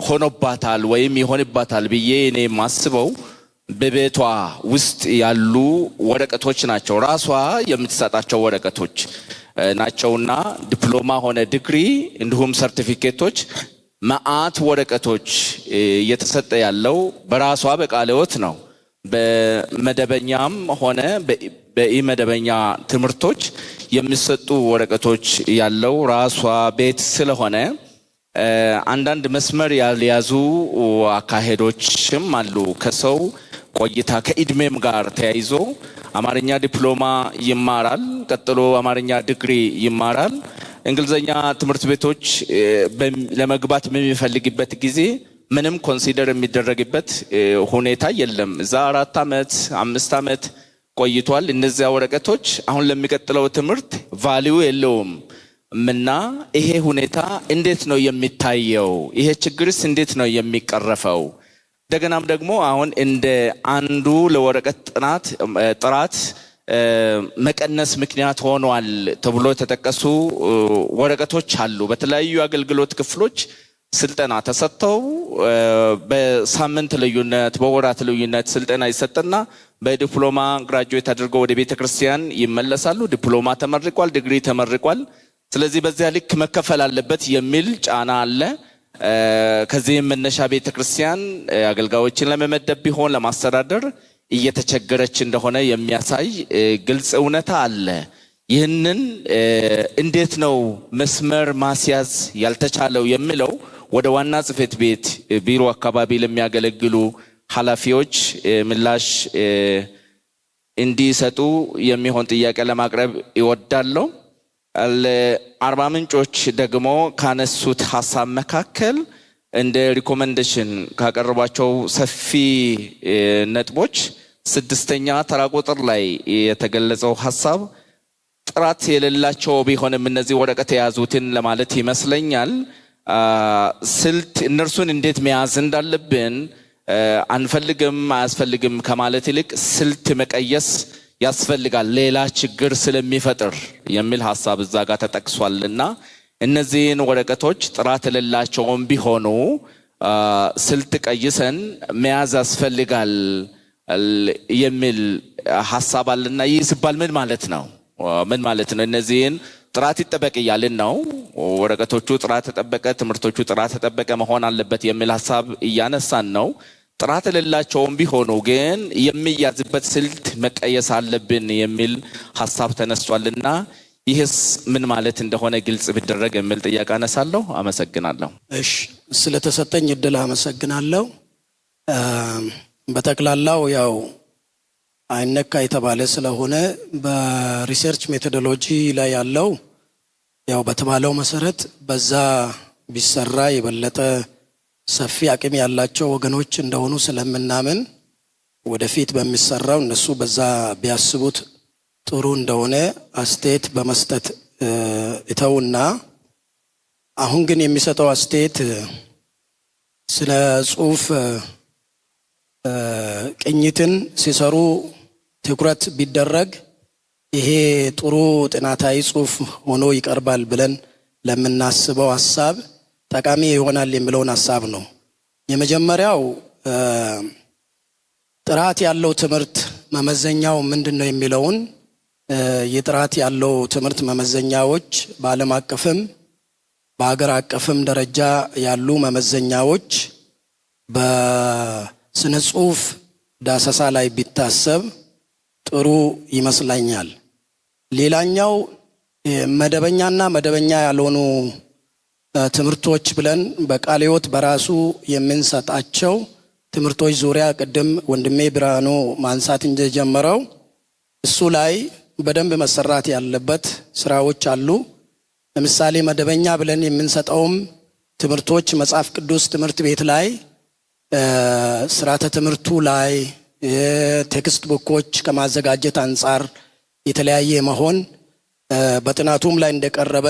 ሆኖባታል ወይም ይሆንባታል ብዬ እኔ ማስበው በቤቷ ውስጥ ያሉ ወረቀቶች ናቸው። ራሷ የምትሰጣቸው ወረቀቶች ናቸውና ዲፕሎማ ሆነ ዲግሪ እንዲሁም ሰርቲፊኬቶች መዓት ወረቀቶች እየተሰጠ ያለው በራሷ በቃለ ሕይወት ነው። በመደበኛም ሆነ በኢመደበኛ ትምህርቶች የሚሰጡ ወረቀቶች ያለው ራሷ ቤት ስለሆነ አንዳንድ መስመር ያልያዙ አካሄዶችም አሉ። ከሰው ቆይታ ከእድሜም ጋር ተያይዞ አማርኛ ዲፕሎማ ይማራል፣ ቀጥሎ አማርኛ ዲግሪ ይማራል። እንግሊዘኛ ትምህርት ቤቶች ለመግባት በሚፈልግበት ጊዜ ምንም ኮንሲደር የሚደረግበት ሁኔታ የለም። እዛ 4 ዓመት 5 ዓመት ቆይቷል። እነዚያ ወረቀቶች አሁን ለሚቀጥለው ትምህርት ቫልዩ የለውም እና ይሄ ሁኔታ እንዴት ነው የሚታየው? ይሄ ችግርስ እንዴት ነው የሚቀረፈው? እንደገናም ደግሞ አሁን እንደ አንዱ ለወረቀት ጥራት መቀነስ ምክንያት ሆኗል ተብሎ የተጠቀሱ ወረቀቶች አሉ። በተለያዩ አገልግሎት ክፍሎች ስልጠና ተሰጥተው በሳምንት ልዩነት በወራት ልዩነት ስልጠና ይሰጥና በዲፕሎማ ግራጁዌት አድርገው ወደ ቤተክርስቲያን ይመለሳሉ። ዲፕሎማ ተመርቋል፣ ዲግሪ ተመርቋል። ስለዚህ በዚያ ልክ መከፈል አለበት የሚል ጫና አለ። ከዚህም መነሻ ቤተክርስቲያን አገልጋዮችን ለመመደብ ቢሆን ለማስተዳደር እየተቸገረች እንደሆነ የሚያሳይ ግልጽ እውነታ አለ። ይህንን እንዴት ነው መስመር ማስያዝ ያልተቻለው የሚለው ወደ ዋና ጽሕፈት ቤት ቢሮ አካባቢ ለሚያገለግሉ ኃላፊዎች ምላሽ እንዲሰጡ የሚሆን ጥያቄ ለማቅረብ ይወዳለሁ። አርባ ምንጮች ደግሞ ካነሱት ሐሳብ መካከል እንደ ሪኮመንዴሽን ካቀረቧቸው ሰፊ ነጥቦች 6ኛ ተራ ቁጥር ላይ የተገለጸው ሐሳብ ጥራት የሌላቸው ቢሆንም እነዚህ ወረቀት የያዙትን ለማለት ይመስለኛል። ስልት እነርሱን እንዴት መያዝ እንዳለብን አንፈልግም አያስፈልግም ከማለት ይልቅ ስልት መቀየስ ያስፈልጋል ሌላ ችግር ስለሚፈጥር የሚል ሐሳብ እዛ ጋር ተጠቅሷልና እነዚህን ወረቀቶች ጥራት የሌላቸውም ቢሆኑ ስልት ቀይሰን መያዝ ያስፈልጋል የሚል ሐሳብ አለና ይህ ሲባል ምን ማለት ነው? ምን ማለት ነው? እነዚህን ጥራት ይጠበቅ እያልን ነው። ወረቀቶቹ ጥራት ተጠበቀ፣ ትምህርቶቹ ጥራት ተጠበቀ መሆን አለበት የሚል ሐሳብ እያነሳን ነው። ጥራት የሌላቸውም ቢሆኑ ግን የሚያዝበት ስልት መቀየስ አለብን የሚል ሐሳብ ተነስቷልና ይህስ ምን ማለት እንደሆነ ግልጽ ቢደረግ የሚል ጥያቄ አነሳለሁ። አመሰግናለሁ። እሺ፣ ስለተሰጠኝ እድል አመሰግናለሁ። በተክላላው ያው አይነካ የተባለ ስለሆነ በሪሰርች ሜቶዶሎጂ ላይ ያለው ያው በተባለው መሰረት በዛ ቢሰራ የበለጠ ሰፊ አቅም ያላቸው ወገኖች እንደሆኑ ስለምናምን ወደፊት በሚሰራው እነሱ በዛ ቢያስቡት ጥሩ እንደሆነ አስተያየት በመስጠት እተውና አሁን ግን የሚሰጠው አስተያየት ስለ ጽሁፍ ቅኝትን ሲሰሩ ትኩረት ቢደረግ ይሄ ጥሩ ጥናታዊ ጽሁፍ ሆኖ ይቀርባል ብለን ለምናስበው ሐሳብ ጠቃሚ ይሆናል የሚለውን ሐሳብ ነው። የመጀመሪያው ጥራት ያለው ትምህርት መመዘኛው ምንድነው የሚለውን የጥራት ያለው ትምህርት መመዘኛዎች በዓለም አቀፍም በአገር አቀፍም ደረጃ ያሉ መመዘኛዎች በስነ ጽሁፍ ዳሰሳ ላይ ቢታሰብ ጥሩ ይመስለኛል። ሌላኛው መደበኛና መደበኛ ያልሆኑ ትምህርቶች ብለን በቃለ ሕይወት በራሱ የምንሰጣቸው ትምህርቶች ዙሪያ ቅድም ወንድሜ ብርሃኑ ማንሳት እንደጀመረው እሱ ላይ በደንብ መሰራት ያለበት ስራዎች አሉ። ለምሳሌ መደበኛ ብለን የምንሰጠውም ትምህርቶች መጽሐፍ ቅዱስ ትምህርት ቤት ላይ ስርዓተ ትምህርቱ ላይ ቴክስት ቡኮች ከማዘጋጀት አንጻር የተለያየ መሆን በጥናቱም ላይ እንደቀረበ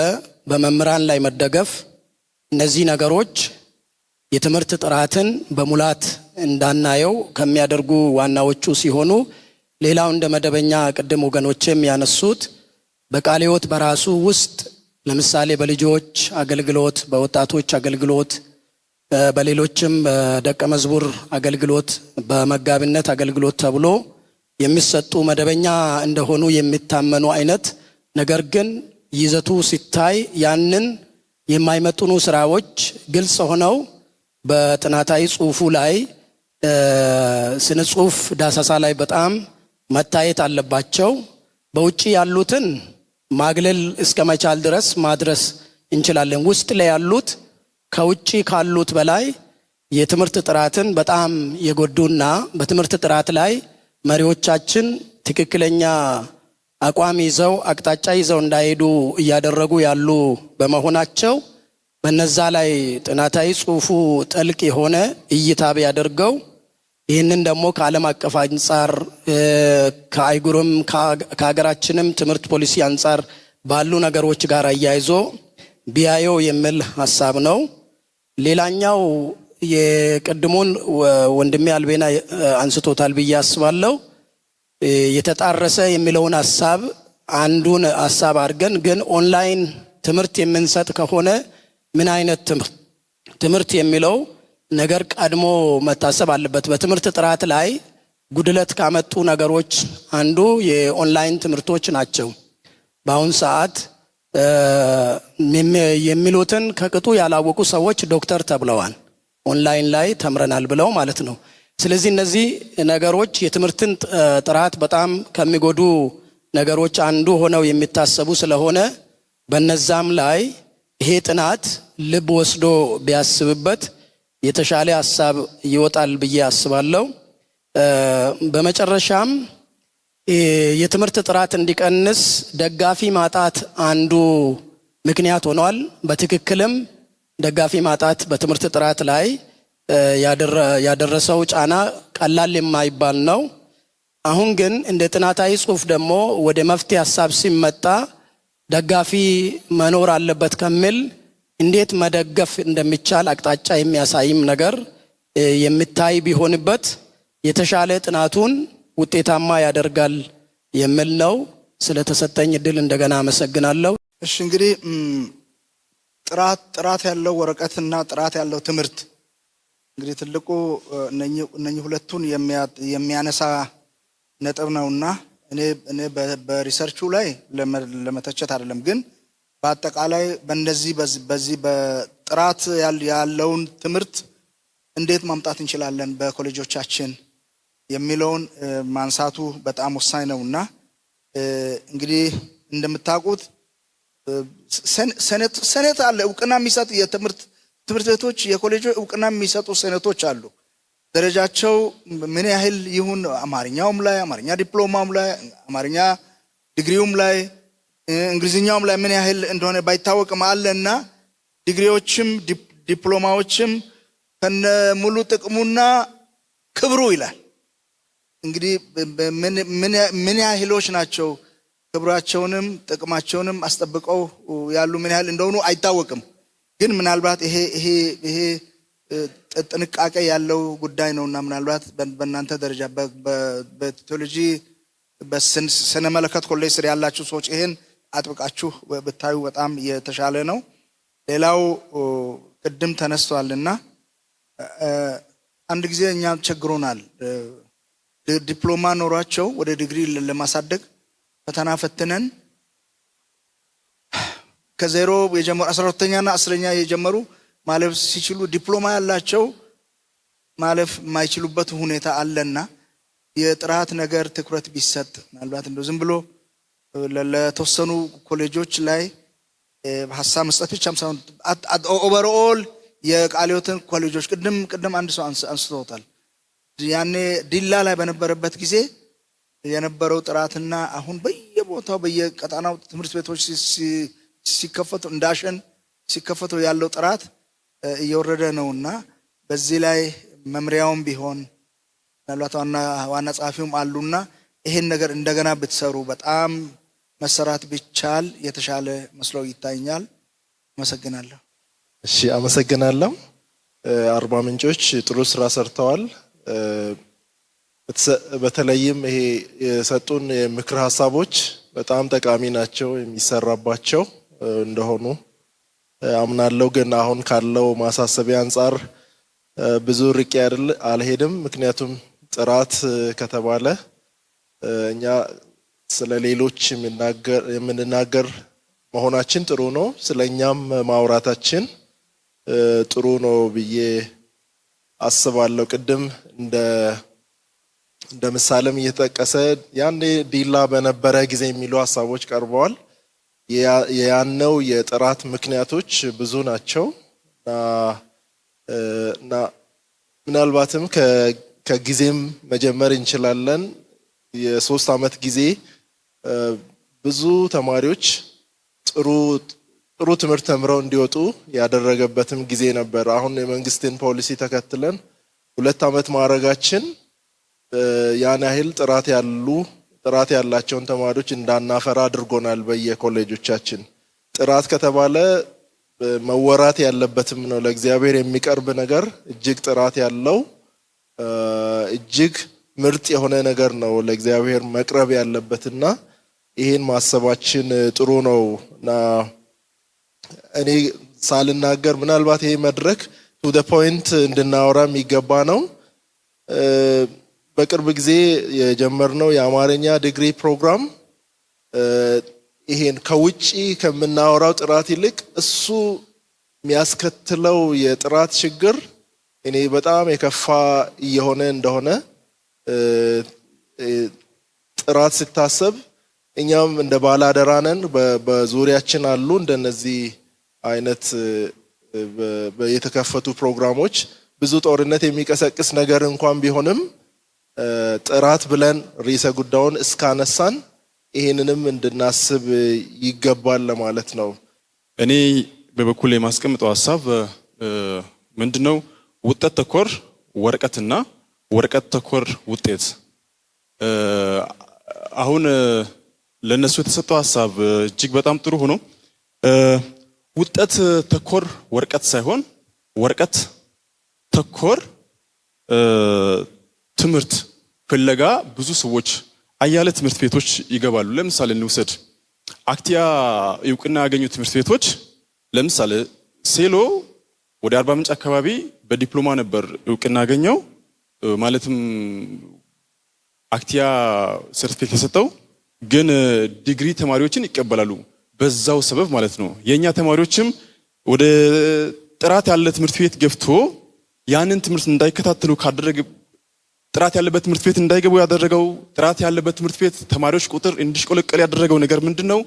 በመምህራን ላይ መደገፍ እነዚህ ነገሮች የትምህርት ጥራትን በሙላት እንዳናየው ከሚያደርጉ ዋናዎቹ ሲሆኑ ሌላው እንደ መደበኛ ቅድም ወገኖችም ያነሱት በቃለ ሕይወት በራሱ ውስጥ ለምሳሌ በልጆች አገልግሎት፣ በወጣቶች አገልግሎት፣ በሌሎችም ደቀ መዝሙር አገልግሎት፣ በመጋቢነት አገልግሎት ተብሎ የሚሰጡ መደበኛ እንደሆኑ የሚታመኑ አይነት ነገር ግን ይዘቱ ሲታይ ያንን የማይመጥኑ ስራዎች ግልጽ ሆነው በጥናታዊ ጽሁፉ ላይ ስነ ጽሁፍ ዳሰሳ ላይ በጣም መታየት አለባቸው። በውጪ ያሉትን ማግለል እስከ መቻል ድረስ ማድረስ እንችላለን። ውስጥ ላይ ያሉት ከውጪ ካሉት በላይ የትምህርት ጥራትን በጣም የጎዱና በትምህርት ጥራት ላይ መሪዎቻችን ትክክለኛ አቋም ይዘው አቅጣጫ ይዘው እንዳይሄዱ እያደረጉ ያሉ በመሆናቸው በነዛ ላይ ጥናታዊ ጽሁፉ ጥልቅ የሆነ እይታ ቢያደርገው ይህንን ደግሞ ከዓለም አቀፍ አንጻር ከአይጉርም ከሀገራችንም ትምህርት ፖሊሲ አንጻር ባሉ ነገሮች ጋር አያይዞ ቢያየው የሚል ሐሳብ ነው። ሌላኛው የቅድሙን ወንድሜ አልቤና አንስቶታል ብዬ አስባለሁ። የተጣረሰ የሚለውን ሐሳብ አንዱን ሐሳብ አድርገን ግን ኦንላይን ትምህርት የምንሰጥ ከሆነ ምን አይነት ትምህርት የሚለው ነገር ቀድሞ መታሰብ አለበት። በትምህርት ጥራት ላይ ጉድለት ካመጡ ነገሮች አንዱ የኦንላይን ትምህርቶች ናቸው። በአሁን ሰዓት የሚሉትን ከቅጡ ያላወቁ ሰዎች ዶክተር ተብለዋል። ኦንላይን ላይ ተምረናል ብለው ማለት ነው። ስለዚህ እነዚህ ነገሮች የትምህርትን ጥራት በጣም ከሚጎዱ ነገሮች አንዱ ሆነው የሚታሰቡ ስለሆነ በነዛም ላይ ይሄ ጥናት ልብ ወስዶ ቢያስብበት የተሻለ ሐሳብ ይወጣል ብዬ አስባለሁ። በመጨረሻም የትምህርት ጥራት እንዲቀንስ ደጋፊ ማጣት አንዱ ምክንያት ሆኗል። በትክክልም ደጋፊ ማጣት በትምህርት ጥራት ላይ ያደረሰው ጫና ቀላል የማይባል ነው። አሁን ግን እንደ ጥናታዊ ጽሁፍ ደግሞ ወደ መፍትሄ ሐሳብ ሲመጣ ደጋፊ መኖር አለበት ከሚል እንዴት መደገፍ እንደሚቻል አቅጣጫ የሚያሳይም ነገር የሚታይ ቢሆንበት የተሻለ ጥናቱን ውጤታማ ያደርጋል የሚል ነው። ስለተሰጠኝ እድል እንደገና አመሰግናለሁ። እሺ እንግዲህ ጥራት ያለው ወረቀትና ጥራት ያለው ትምህርት እንግዲህ ትልቁ እነኚህ ሁለቱን የሚያነሳ ነጥብ ነውና እኔ በሪሰርቹ ላይ ለመተቸት አይደለም፣ ግን በአጠቃላይ በዚህ በጥራት ያለውን ትምህርት እንዴት ማምጣት እንችላለን በኮሌጆቻችን የሚለውን ማንሳቱ በጣም ወሳኝ ነውና እንግዲህ እንደምታውቁት ሰኔት አለ፣ እውቅና የሚሰጥ ትምህርት ቤቶች የኮሌጆች እውቅና የሚሰጡ ሰኔቶች አሉ። ደረጃቸው ምን ያህል ይሁን አማርኛውም ላይ አማርኛ ዲፕሎማውም ላይ አማርኛ ዲግሪውም ላይ እንግሊዝኛውም ላይ ምን ያህል እንደሆነ ባይታወቅም አለና ዲግሪዎችም ዲፕሎማዎችም ከነ ሙሉ ጥቅሙና ክብሩ ይላል። እንግዲህ ምን ያህሎች ናቸው ክብራቸውንም ጥቅማቸውንም አስጠብቀው ያሉ ምን ያህል እንደሆኑ አይታወቅም። ግን ምናልባት ይሄ ጥንቃቄ ያለው ጉዳይ ነውና ምናልባት በእናንተ ደረጃ በቴዎሎጂ በስነ መለኮት ኮሌጅ ስር ያላችሁ ሰዎች ይሄን አጥብቃችሁ ብታዩ በጣም የተሻለ ነው። ሌላው ቅድም ተነስቷልና አንድ ጊዜ እኛ ቸግሮናል። ዲፕሎማ ኖሯቸው ወደ ዲግሪ ለማሳደግ ፈተና ፈትነን ከዜሮ የጀመሩ 12ኛና 10ኛ የጀመሩ ማለፍ ሲችሉ ዲፕሎማ ያላቸው ማለፍ የማይችሉበት ሁኔታ አለና የጥራት ነገር ትኩረት ቢሰጥ ምናልባት እንደው ዝም ብሎ ለተወሰኑ ኮሌጆች ላይ ሀሳብ መስጠት ብቻም ሳይሆን ኦቨርኦል የቃሊዮትን ኮሌጆች ቅድም አንድ ሰው አንስቶታል። ያኔ ዲላ ላይ በነበረበት ጊዜ የነበረው ጥራትና አሁን በየቦታው በየቀጣናው ትምህርት ቤቶች ሲከፈቱ እንዳሸን ሲከፈቱ ያለው ጥራት እየወረደ ነውና በዚህ ላይ መምሪያውም ቢሆን ምናልባት ዋና ጸሐፊውም አሉና ይሄን ነገር እንደገና ብትሰሩ በጣም መሰራት ቢቻል የተሻለ መስሎ ይታየኛል። አመሰግናለሁ። እሺ፣ አመሰግናለሁ። አርባ ምንጮች ጥሩ ስራ ሰርተዋል። በተለይም ይሄ የሰጡን የምክር ሀሳቦች በጣም ጠቃሚ ናቸው፣ የሚሰራባቸው እንደሆኑ አምናለሁ። ግን አሁን ካለው ማሳሰቢያ አንጻር ብዙ ርቄ አልሄድም። ምክንያቱም ጥራት ከተባለ እኛ ስለ ሌሎች የምንናገር መሆናችን ጥሩ ነው፣ ስለኛም ማውራታችን ጥሩ ነው ብዬ አስባለሁ። ቅድም እንደ ምሳሌም እየተጠቀሰ ያኔ ዲላ በነበረ ጊዜ የሚሉ ሀሳቦች ቀርበዋል። ያነው የጥራት ምክንያቶች ብዙ ናቸው እና ምናልባትም ከጊዜም መጀመር እንችላለን። የ3 ዓመት ጊዜ ብዙ ተማሪዎች ጥሩ ትምህርት ተምረው እንዲወጡ ያደረገበትም ጊዜ ነበር። አሁን የመንግስትን ፖሊሲ ተከትለን 2 ዓመት ማድረጋችን ያን ያህል ጥራት ያላቸውን ተማሪዎች እንዳናፈራ አድርጎናል። በየኮሌጆቻችን ጥራት ከተባለ መወራት ያለበትም ነው። ለእግዚአብሔር የሚቀርብ ነገር እጅግ ጥራት ያለው እጅግ ምርጥ የሆነ ነገር ነው ለእግዚአብሔር መቅረብ ያለበትና ይሄን ማሰባችን ጥሩ ነው እና እኔ ሳልናገር ምናልባት ይሄ መድረክ ቱ ዘ ፖይንት እንድናወራ የሚገባ ነው። በቅርብ ጊዜ የጀመርነው የአማርኛ ዲግሪ ፕሮግራም ይሄን ከውጪ ከምናወራው ጥራት ይልቅ እሱ የሚያስከትለው የጥራት ችግር እኔ በጣም የከፋ እየሆነ እንደሆነ ጥራት ሲታሰብ እኛም እንደ ባላደራ ነን። በዙሪያችን አሉ እንደነዚህ አይነት የተከፈቱ ፕሮግራሞች ብዙ ጦርነት የሚቀሰቅስ ነገር እንኳን ቢሆንም ጥራት ብለን ርዕሰ ጉዳዩን እስካነሳን ይሄንንም እንድናስብ ይገባል ለማለት ነው። እኔ በበኩል የማስቀምጠው ሐሳብ ምንድነው? ውጤት ተኮር ወረቀትና ወረቀት ተኮር ውጤት። አሁን ለነሱ የተሰጠው ሐሳብ እጅግ በጣም ጥሩ ሆኖ ውጤት ተኮር ወረቀት ሳይሆን ወረቀት ተኮር ትምህርት ፍለጋ ብዙ ሰዎች አያሌ ትምህርት ቤቶች ይገባሉ። ለምሳሌ እንውሰድ፣ አክቲያ እውቅና ያገኙ ትምህርት ቤቶች ለምሳሌ ሴሎ ወደ አርባ ምንጭ አካባቢ በዲፕሎማ ነበር እውቅና ያገኘው ማለትም አክቲያ ሰርቲፊኬት የሰጠው ግን ዲግሪ ተማሪዎችን ይቀበላሉ በዛው ሰበብ ማለት ነው። የኛ ተማሪዎችም ወደ ጥራት ያለ ትምህርት ቤት ገብቶ ያንን ትምህርት እንዳይከታተሉ ካደረገ ጥራት ያለበት ትምህርት ቤት እንዳይገቡ ያደረገው ጥራት ያለበት ትምህርት ቤት ተማሪዎች ቁጥር እንዲሽቆለቀል ያደረገው ነገር ምንድነው?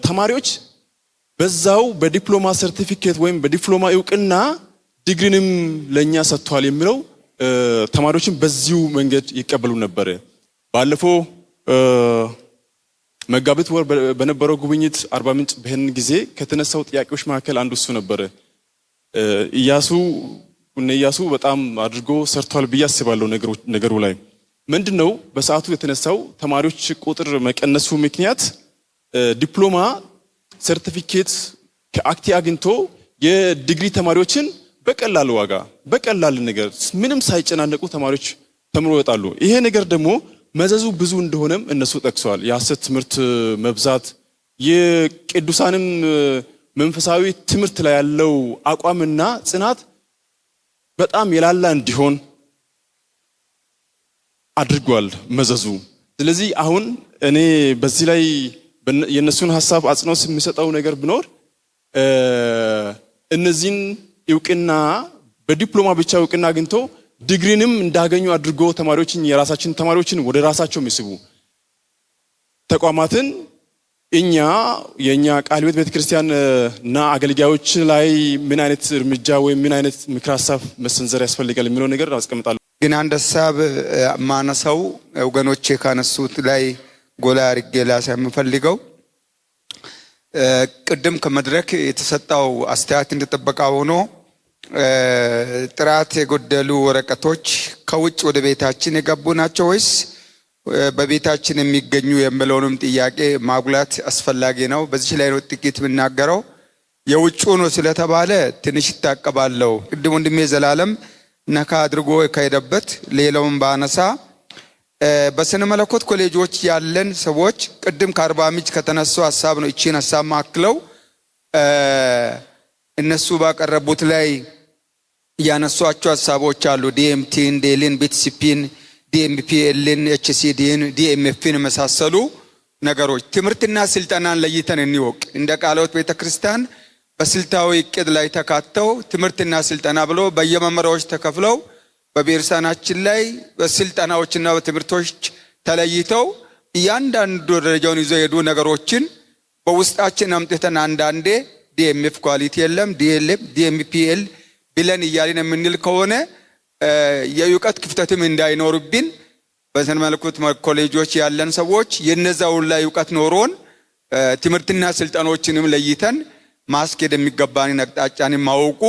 ተማሪዎች በዛው በዲፕሎማ ሰርቲፊኬት ወይም በዲፕሎማ እውቅና ዲግሪንም ለኛ ሰጥቷል የሚለው ተማሪዎችን በዚሁ መንገድ ይቀበሉ ነበር። ባለፈው መጋቢት ወር በነበረው ጉብኝት አርባ ምንጭ በሄን ጊዜ ከተነሳው ጥያቄዎች መካከል አንዱ እሱ ነበር። ኢያሱ በጣም አድርጎ ሰርቷል ብዬ አስባለሁ። ነገሩ ላይ ምንድነው በሰዓቱ የተነሳው ተማሪዎች ቁጥር መቀነሱ ምክንያት ዲፕሎማ ሰርቲፊኬት ከአክቲ አግኝቶ የዲግሪ ተማሪዎችን በቀላል ዋጋ በቀላል ነገር ምንም ሳይጨናነቁ ተማሪዎች ተምሮ ይወጣሉ። ይሄ ነገር ደግሞ መዘዙ ብዙ እንደሆነም እነሱ ጠቅሰዋል። የሐሰት ትምህርት መብዛት የቅዱሳንም መንፈሳዊ ትምህርት ላይ ያለው አቋምና ጽናት በጣም የላላ እንዲሆን አድርጓል መዘዙ። ስለዚህ አሁን እኔ በዚህ ላይ የነሱን ሐሳብ አጽንኦት የሚሰጠው ነገር ቢኖር እነዚህን እውቅና በዲፕሎማ ብቻ እውቅና አግኝቶ ዲግሪንም እንዳገኙ አድርጎ ተማሪዎችን የራሳችን ተማሪዎችን ወደ ራሳቸው የሚስቡ ተቋማትን የኛ ቃል ቤት ቤተክርስቲያን እና አገልጋዮች ላይ ምን አይነት እርምጃ ወይም ምን አይነት ምክር ሐሳብ መሰንዘር ያስፈልጋል የሚለው ነገር አስቀምጣለሁ። ግን አንድ ሐሳብ ማነሳው ወገኖቼ ካነሱት ላይ ጎላ አድርጌ ላሳይ የምፈልገው ቅድም ከመድረክ የተሰጠው አስተያየት እንደተጠበቀ ሆኖ ጥራት የጎደሉ ወረቀቶች ከውጭ ወደ ቤታችን የገቡ ናቸው ወይስ በቤታችን የሚገኙ የሚለውንም ጥያቄ ማጉላት አስፈላጊ ነው። በዚህ ላይ ነው ጥቂት የምናገረው። የውጭ ነው ስለተባለ ትንሽ ይታቀባለሁ። ቅድም ወንድሜ ዘላለም ነካ አድርጎ ከሄደበት ሌላውን ባነሳ በስነ መለኮት ኮሌጆች ያለን ሰዎች ቅድም ከአርባ ምንጭ ከተነሳው ሐሳብ ነው እቺን ሐሳብ ማክለው እነሱ ባቀረቡት ላይ ያነሷቸው ሐሳቦች አሉ። ዲኤምቲን፣ ዴልን፣ ቢቲሲፒን፣ ዲኤምፒኤልን፣ ኤችሲዲን፣ ዲኤምኤፍን መሳሰሉ ነገሮች ትምህርትና ስልጠናን ለይተን እንወቅ። እንደ ቃልዮት ቤተክርስቲያን በስልታዊ እቅድ ላይ ተካተው ትምህርትና ስልጠና ብሎ በየመመሪያዎች ተከፍለው በቤርሳናችን ላይ በስልጠናዎችና በትምህርቶች ተለይተው እያንዳንዱ ደረጃውን ይዘው የሄዱ ነገሮችን በውስጣችን አምጥተን አንዳንዴ ዲኤምኤፍ ኳሊቲ የለም ዲኤልኤም ዲኤምፒኤል ብለን እያልን የምንል ከሆነ የእውቀት ክፍተትም እንዳይኖርብን በስነ መለኮት ኮሌጆች ያለን ሰዎች የነዛውን ላይ እውቀት ኖሮን ትምህርትና ስልጠናዎችንም ለይተን ማስኬድ የሚገባን አቅጣጫን ማወቁ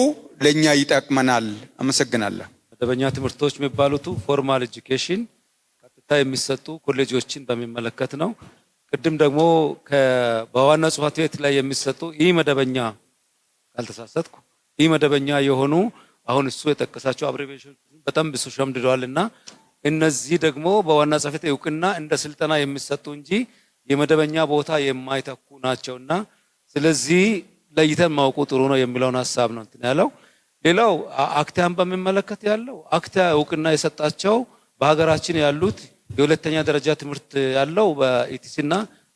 ለኛ ይጠቅመናል። አመሰግናለሁ። መደበኛ ትምህርቶች የሚባሉት ፎርማል ኤጁኬሽን ቀጥታ የሚሰጡ ኮሌጆችን በሚመለከት ነው። ቅድም ደግሞ በዋና ጽሕፈት ቤት ላይ የሚሰጡ መደበኛ ካልተሳሳትኩ መደበኛ የሆኑ አሁን እሱ የጠቀሳቸው አብሪቬሽን በጣም ብዙ ሸምድደዋልና እነዚህ ደግሞ በዋና ጽሕፈት ቤት እውቅና እንደ ስልጠና የሚሰጡ እንጂ የመደበኛ ቦታ የማይተኩ ናቸውና ስለዚህ ለይተን ማወቁ ጥሩ ነው የሚለውን ሐሳብ ነው እንትን ያለው። ሌላው አክቲያን በሚመለከት ያለው አክቲያ እውቅና የሰጣቸው በሀገራችን ያሉት የሁለተኛ ደረጃ ትምህርት ያለው በኢቲሲና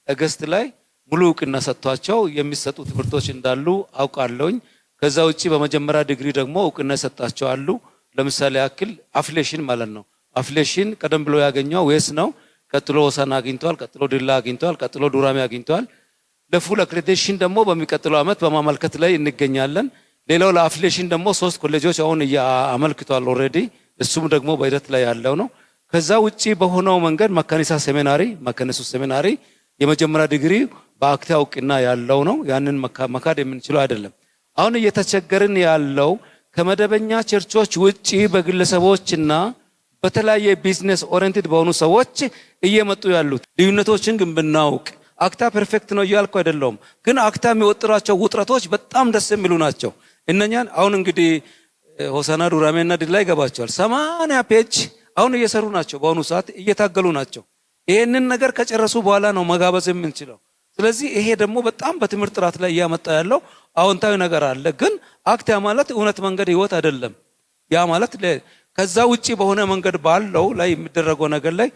አገስት ላይ ሙሉ እውቅና ሰጥቷቸው የሚሰጡ ትምህርቶች እንዳሉ አውቃለሁኝ። ከዛ ውጪ በመጀመሪያ ዲግሪ ደግሞ እውቅና ሰጣቸው አሉ። ለምሳሌ ያክል አፍሌሽን ማለት ነው። አፍሌሽን ቀደም ብሎ ያገኘው ዌስ ነው። ቀጥሎ ወሳና አግኝቷል። ቀጥሎ ዲላ አግኝቷል። ቀጥሎ ዱራሜ አግኝቷል። ለፉል አክሬዲቴሽን ደግሞ በሚቀጥለው ዓመት በማመልከት ላይ እንገኛለን። ሌላው ለአፍሌሽን ደግሞ 3 ኮሌጆች አሁን አመልክቷል ኦሬዲ። እሱም ደግሞ በሂደት ላይ ያለው ነው። ከዛ ውጪ በሆነው መንገድ መካኒሳ ሴሚናሪ የመጀመሪያ ዲግሪ በአክቲያ እውቅና ያለው ነው። ያንን መካድ የምንችለው አይደለም። አሁን እየተቸገርን ያለው ከመደበኛ ቸርቾች ውጪ በግለሰቦችና በተለያየ ቢዝነስ ኦሪየንትድ በሆኑ ሰዎች እየመጡ ያሉት ልዩነቶችን ግን ብናውቅ አክታ ፐርፌክት ነው እያልኩ አይደለሁም። ግን አክታ የሚወጥራቸው ውጥረቶች በጣም ደስ የሚሉ ናቸው። እነኛን አሁን እንግዲህ ሆሳና ዱራሜና ዲላ ይገባቸዋል። 80 ፔጅ አሁን እየሰሩ ናቸው። በአሁኑ ሰዓት እየታገሉ ናቸው። ይሄንን ነገር ከጨረሱ በኋላ ነው መጋበዝ የምንችለው። ስለዚህ ይሄ ደግሞ በጣም በትምህርት ጥራት ላይ እያመጣ ያለው አዎንታዊ ነገር አለ። ግን አክት ያ ማለት እውነት መንገድ ህይወት አይደለም። ያ ማለት ከዛ ውጪ በሆነ መንገድ ባለው ላይ የሚደረገው ነገር ላይ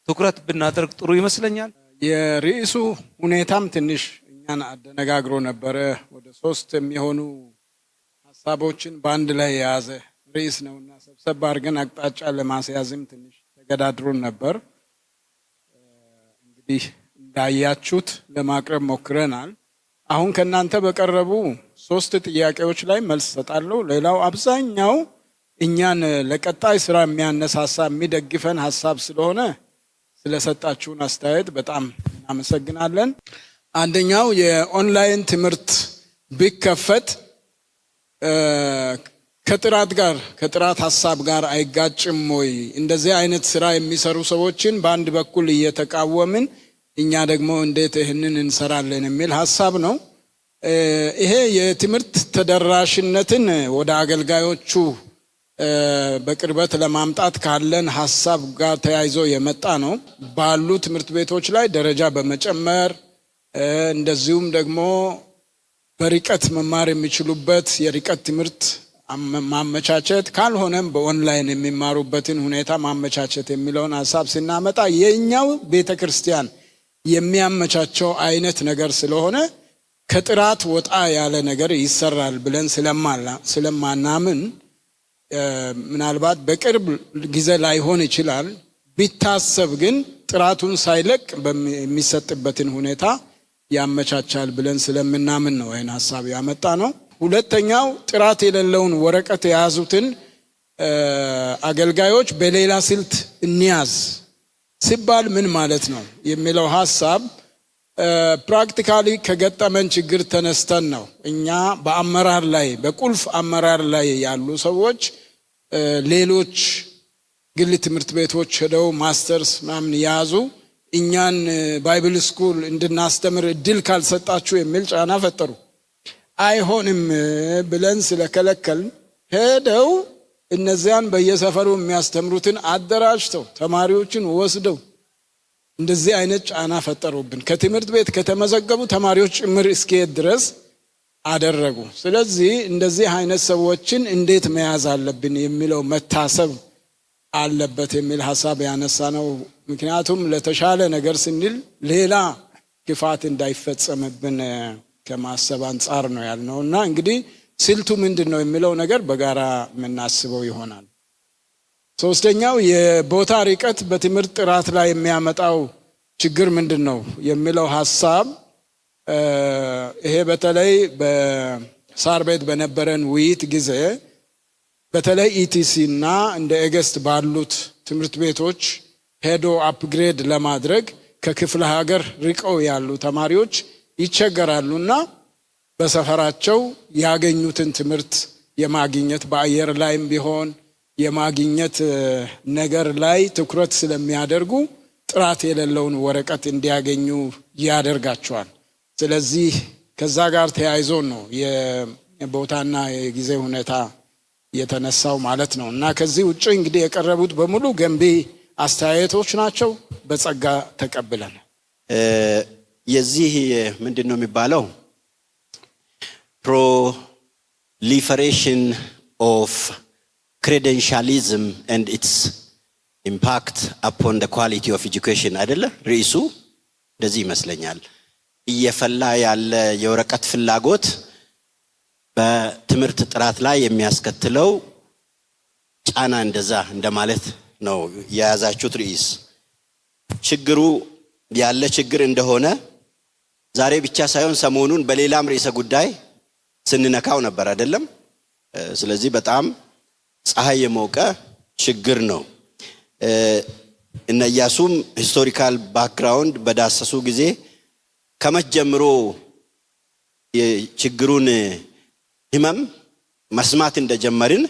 ትኩረት ብናደርግ ጥሩ ይመስለኛል። የርዕሱ ሁኔታም ትንሽ እኛን አደነጋግሮ ነበረ። ወደ 3 የሚሆኑ ሀሳቦችን በአንድ ላይ የያዘ ርዕስ ነውና ሰብሰብ አድርገን አቅጣጫ ለማስያዝም ትንሽ ተገዳድሮን ነበር። እንግዲህ እንዳያችሁት ለማቅረብ ሞክረናል። አሁን ከናንተ በቀረቡ 3 ጥያቄዎች ላይ መልስ ሰጣለሁ። ሌላው አብዛኛው እኛን ለቀጣይ ስራ የሚያነሳሳ የሚደግፈን ሀሳብ ስለሆነ ስለሰጣችሁን አስተያየት በጣም እናመሰግናለን። አንደኛው የኦንላይን ትምህርት ቢከፈት ከጥራት ሀሳብ ጋር አይጋጭም ወይ? እንደዚህ አይነት ስራ የሚሰሩ ሰዎችን በአንድ በኩል እየተቃወምን እኛ ደግሞ እንዴት ይህንን እንሰራለን የሚል ሀሳብ ነው። ይሄ የትምህርት ተደራሽነትን ወደ አገልጋዮቹ በቅርበት ለማምጣት ካለን ሀሳብ ጋር ተያይዞ የመጣ ነው። ባሉ ትምህርት ቤቶች ላይ ደረጃ በመጨመር እንደዚሁም ደግሞ በርቀት መማር የሚችሉበት የርቀት ትምህርት ማመቻቸት፣ ካልሆነም በኦንላይን የሚማሩበትን ሁኔታ ማመቻቸት የሚለውን ሀሳብ ስናመጣ የኛው ቤተክርስቲያን የሚያመቻቸው አይነት ነገር ስለሆነ ከጥራት ወጣ ያለ ነገር ይሰራል ብለን ስለማናምን ምናልባት በቅርብ ጊዜ ላይሆን ይችላል። ቢታሰብ ግን ጥራቱን ሳይለቅ የሚሰጥበትን ሁኔታ ያመቻቻል ብለን ስለምናምን ነው ይህን ሀሳብ ያመጣ ነው። ሁለተኛው ጥራት የሌለውን ወረቀት የያዙትን አገልጋዮች በሌላ ስልት እንያዝ ሲባል ምን ማለት ነው የሚለው ሀሳብ ፕራክቲካሊ ከገጠመን ችግር ተነስተን ነው። እኛ በአመራር ላይ በቁልፍ አመራር ላይ ያሉ ሰዎች ሌሎች ግል ትምህርት ቤቶች ሄደው ማስተርስ ምናምን ያዙ፣ እኛን ባይብል ስኩል እንድናስተምር እድል ካልሰጣችሁ የሚል ጫና ፈጠሩ። አይሆንም ብለን ስለከለከልን ሄደው እነዚያን በየሰፈሩ የሚያስተምሩትን አደራጅተው ተማሪዎችን ወስደው እንደዚህ አይነት ጫና ፈጠሩብን። ከትምህርት ቤት ከተመዘገቡ ተማሪዎች ጭምር እስኪሄድ ድረስ አደረጉ። ስለዚህ እንደዚህ አይነት ሰዎችን እንዴት መያዝ አለብን የሚለው መታሰብ አለበት የሚል ሀሳብ ያነሳ ነው። ምክንያቱም ለተሻለ ነገር ስንል ሌላ ክፋት እንዳይፈጸምብን ከማሰብ አንጻር ነው ያልነውና እንግዲህ ስልቱ ምንድነው የሚለው ነገር በጋራ የምናስበው ይሆናል። ሶስተኛው የቦታ ርቀት በትምህርት ጥራት ላይ የሚያመጣው ችግር ምንድነው የሚለው ሀሳብ ይሄ በተለይ በሳር ቤት በነበረን ውይይት ጊዜ በተለይ ኢቲሲ እና እንደ ኤገስት ባሉት ትምህርት ቤቶች ሄዶ አፕግሬድ ለማድረግ ከክፍለ ሀገር ርቀው ያሉ ተማሪዎች ይቸገራሉና በሰፈራቸው ያገኙትን ትምህርት የማግኘት በአየር ላይም ቢሆን የማግኘት ነገር ላይ ትኩረት ስለሚያደርጉ ጥራት የሌለውን ወረቀት እንዲያገኙ ያደርጋቸዋል። ስለዚህ ከዛ ጋር ተያይዞ ነው የቦታና የጊዜ ሁኔታ የተነሳው ማለት ነው። እና ከዚህ ውጭ እንግዲህ የቀረቡት በሙሉ ገንቢ አስተያየቶች ናቸው። በጸጋ ተቀብለን የዚህ ምንድነው የሚባለው proliferation of credentialism and its impact upon the quality of education አይደለ? ርዕሱ እንደዚህ ይመስለኛል። እየፈላ ያለ የወረቀት ፍላጎት በትምህርት ጥራት ላይ የሚያስከትለው ጫና እንደዛ እንደማለት ነው የያዛችሁት ርዕስ። ችግሩ ያለ ችግር እንደሆነ ዛሬ ብቻ ሳይሆን ሰሞኑን በሌላም ርዕሰ ጉዳይ ስንነካው ነበር አይደለም? ስለዚህ በጣም ፀሐይ የሞቀ ችግር ነው። እነ ኢያሱም ሂስቶሪካል ባክግራውንድ በዳሰሱ ጊዜ ከመቼ ጀምሮ የችግሩን ህመም መስማት እንደጀመርን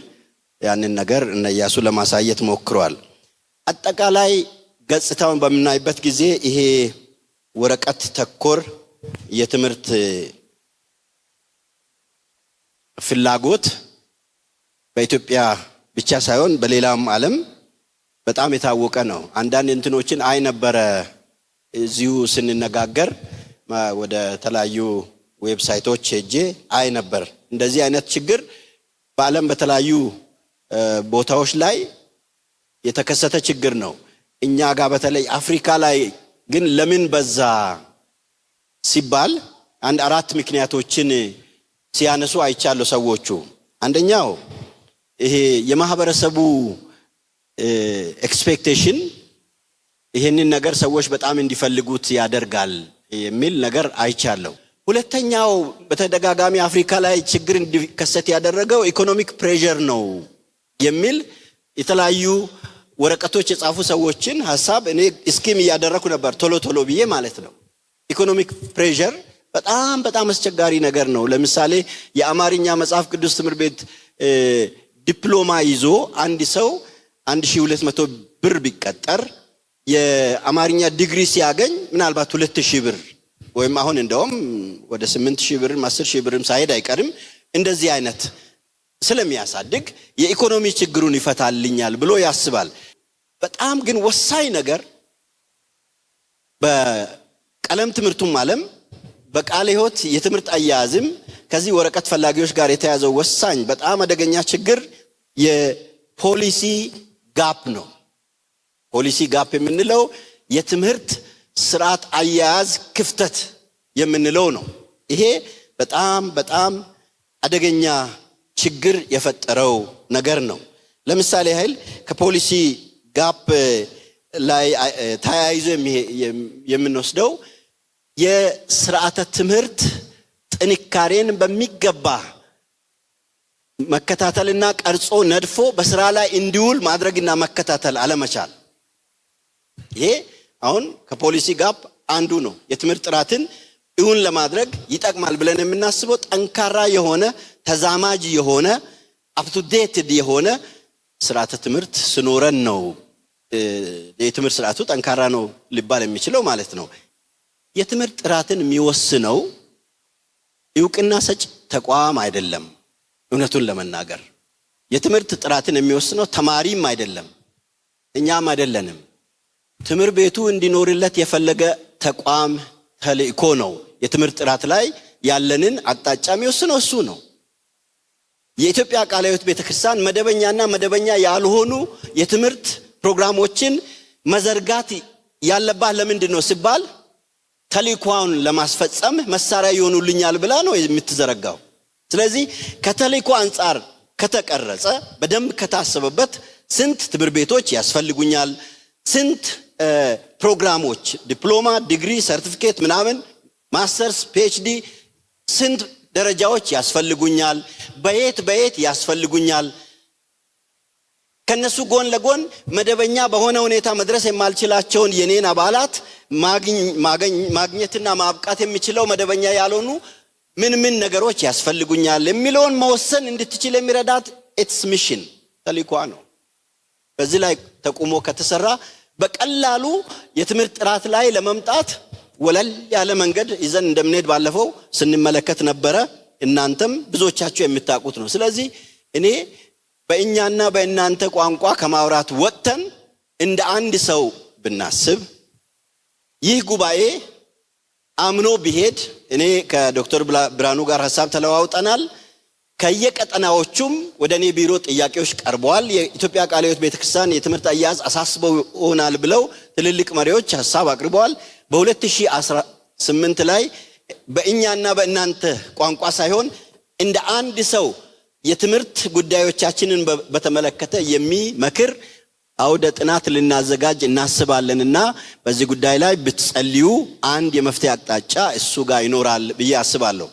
ያንን ነገር እነ ኢያሱ ለማሳየት ሞክሯል። አጠቃላይ ገጽታውን በምናይበት ጊዜ ይሄ ወረቀት ተኮር የትምህርት ፍላጎት በኢትዮጵያ ብቻ ሳይሆን በሌላም ዓለም በጣም የታወቀ ነው። አንዳንድ እንትኖችን አይ ነበረ እዚሁ ስንነጋገር ወደ ተለያዩ ዌብሳይቶች ሄጄ አይ ነበር። እንደዚህ አይነት ችግር በዓለም በተለያዩ ቦታዎች ላይ የተከሰተ ችግር ነው። እኛ ጋር በተለይ አፍሪካ ላይ ግን ለምን በዛ ሲባል አንድ አራት ምክንያቶችን ሲያነሱ አይቻለሁ ሰዎቹ። አንደኛው ይሄ የማህበረሰቡ ኤክስፔክቴሽን ይሄንን ነገር ሰዎች በጣም እንዲፈልጉት ያደርጋል የሚል ነገር አይቻለሁ። ሁለተኛው በተደጋጋሚ አፍሪካ ላይ ችግር እንዲከሰት ያደረገው ኢኮኖሚክ ፕሬዠር ነው የሚል የተለያዩ ወረቀቶች የጻፉ ሰዎችን ሐሳብ እኔ ስኪም እያደረኩ ነበር ቶሎ ብዬ ማለት ነው። ኢኮኖሚክ ፕሬዠር በጣም አስቸጋሪ ነገር ነው። ለምሳሌ የአማርኛ መጽሐፍ ቅዱስ ትምህርት ቤት ዲፕሎማ ይዞ አንድ ሰው 1200 ብር ቢቀጠር የአማርኛ ዲግሪ ሲያገኝ ምናልባት 2000 ብር ወይም አሁን እንደውም ወደ 8000 ብር 10000 ብርም ሳይሄድ አይቀርም እንደዚህ አይነት ስለሚያሳድግ የኢኮኖሚ ችግሩን ይፈታልኛል ብሎ ያስባል። በጣም ግን ወሳኝ ነገር በቀለም ትምህርቱም ዓለም በቃለ ሕይወት የትምህርት አያያዝም ከዚህ ወረቀት ፈላጊዎች ጋር የተያዘው ወሳኝ በጣም አደገኛ ችግር የፖሊሲ ጋፕ ነው። ፖሊሲ ጋፕ የምንለው የትምህርት ስርዓት አያያዝ ክፍተት የምንለው ነው። ይሄ በጣም አደገኛ ችግር የፈጠረው ነገር ነው። ለምሳሌ ያህል ከፖሊሲ ጋፕ ላይ ተያይዞ የምንወስደው የስርዓተ ትምህርት ጥንካሬን በሚገባ መከታተልና ቀርጾ ነድፎ በስራ ላይ እንዲውል ማድረግና መከታተል አለመቻል። ይሄ አሁን ከፖሊሲ ጋፕ አንዱ ነው። የትምህርት ጥራትን እውን ለማድረግ ይጠቅማል ብለን የምናስበው ጠንካራ የሆነ ተዛማጅ የሆነ አፕቱዴትድ የሆነ ስርዓተ ትምህርት ስኖረን ነው የትምህርት ስርዓቱ ጠንካራ ነው ሊባል የሚችለው ማለት ነው። የትምህርት ጥራትን የሚወስነው እውቅና ሰጭ ተቋም አይደለም። እውነቱን ለመናገር የትምህርት ጥራትን የሚወስነው ተማሪም አይደለም፣ እኛም አይደለንም። ትምህርት ቤቱ እንዲኖርለት የፈለገ ተቋም ተልእኮ ነው። የትምህርት ጥራት ላይ ያለንን አቅጣጫ የሚወስነው እሱ ነው። የኢትዮጵያ ቃለ ሕይወት ቤተክርስቲያን መደበኛና መደበኛ ያልሆኑ የትምህርት ፕሮግራሞችን መዘርጋት ያለባት ለምንድን ነው ሲባል ተልእኮውን ለማስፈጸም መሳሪያ ይሆኑልኛል ብላ ነው የምትዘረጋው። ስለዚህ ከተልእኮ አንጻር ከተቀረጸ በደንብ ከታሰበበት ስንት ትምህርት ቤቶች ያስፈልጉኛል፣ ስንት ፕሮግራሞች ዲፕሎማ፣ ዲግሪ፣ ሰርቲፊኬት ምናምን ማስተርስ፣ ፒኤችዲ ስንት ደረጃዎች ያስፈልጉኛል፣ በየት ያስፈልጉኛል። ከነሱ ጎን ለጎን መደበኛ በሆነ ሁኔታ መድረስ የማልችላቸውን የኔን አባላት ማግኘትና ማብቃት የሚችለው መደበኛ ያልሆኑ ምን ነገሮች ያስፈልጉኛል የሚለውን መወሰን እንድትችል የሚረዳት ኢትስ ሚሽን ተልእኮ ነው። በዚህ ላይ ተቁሞ ከተሰራ በቀላሉ የትምህርት ጥራት ላይ ለመምጣት ወለል ያለ መንገድ ይዘን እንደምንሄድ ባለፈው ስንመለከት ነበረ። እናንተም ብዙዎቻችሁ የምታውቁት ነው። ስለዚህ እኔ በእኛና በእናንተ ቋንቋ ከማውራት ወጥተን እንደ አንድ ሰው ብናስብ ይህ ጉባኤ አምኖ ቢሄድ እኔ ከዶክተር ብርሃኑ ጋር ሐሳብ ተለዋውጠናል። ከየቀጠናዎቹም ወደ እኔ ቢሮ ጥያቄዎች ቀርበዋል። የኢትዮጵያ ቃለ ሕይወት ቤተክርስቲያን የትምህርት አያያዝ አሳስበው ሆናል ብለው ትልልቅ መሪዎች ሐሳብ አቅርበዋል። በ2018 ላይ በእኛና በእናንተ ቋንቋ ሳይሆን እንደ አንድ ሰው የትምህርት ጉዳዮቻችንን በተመለከተ የሚመክር አውደ ጥናት ልናዘጋጅ እናስባለንና በዚህ ጉዳይ ላይ ብትጸልዩ አንድ የመፍትሄ አቅጣጫ እሱ ጋር ይኖራል ብዬ አስባለሁ።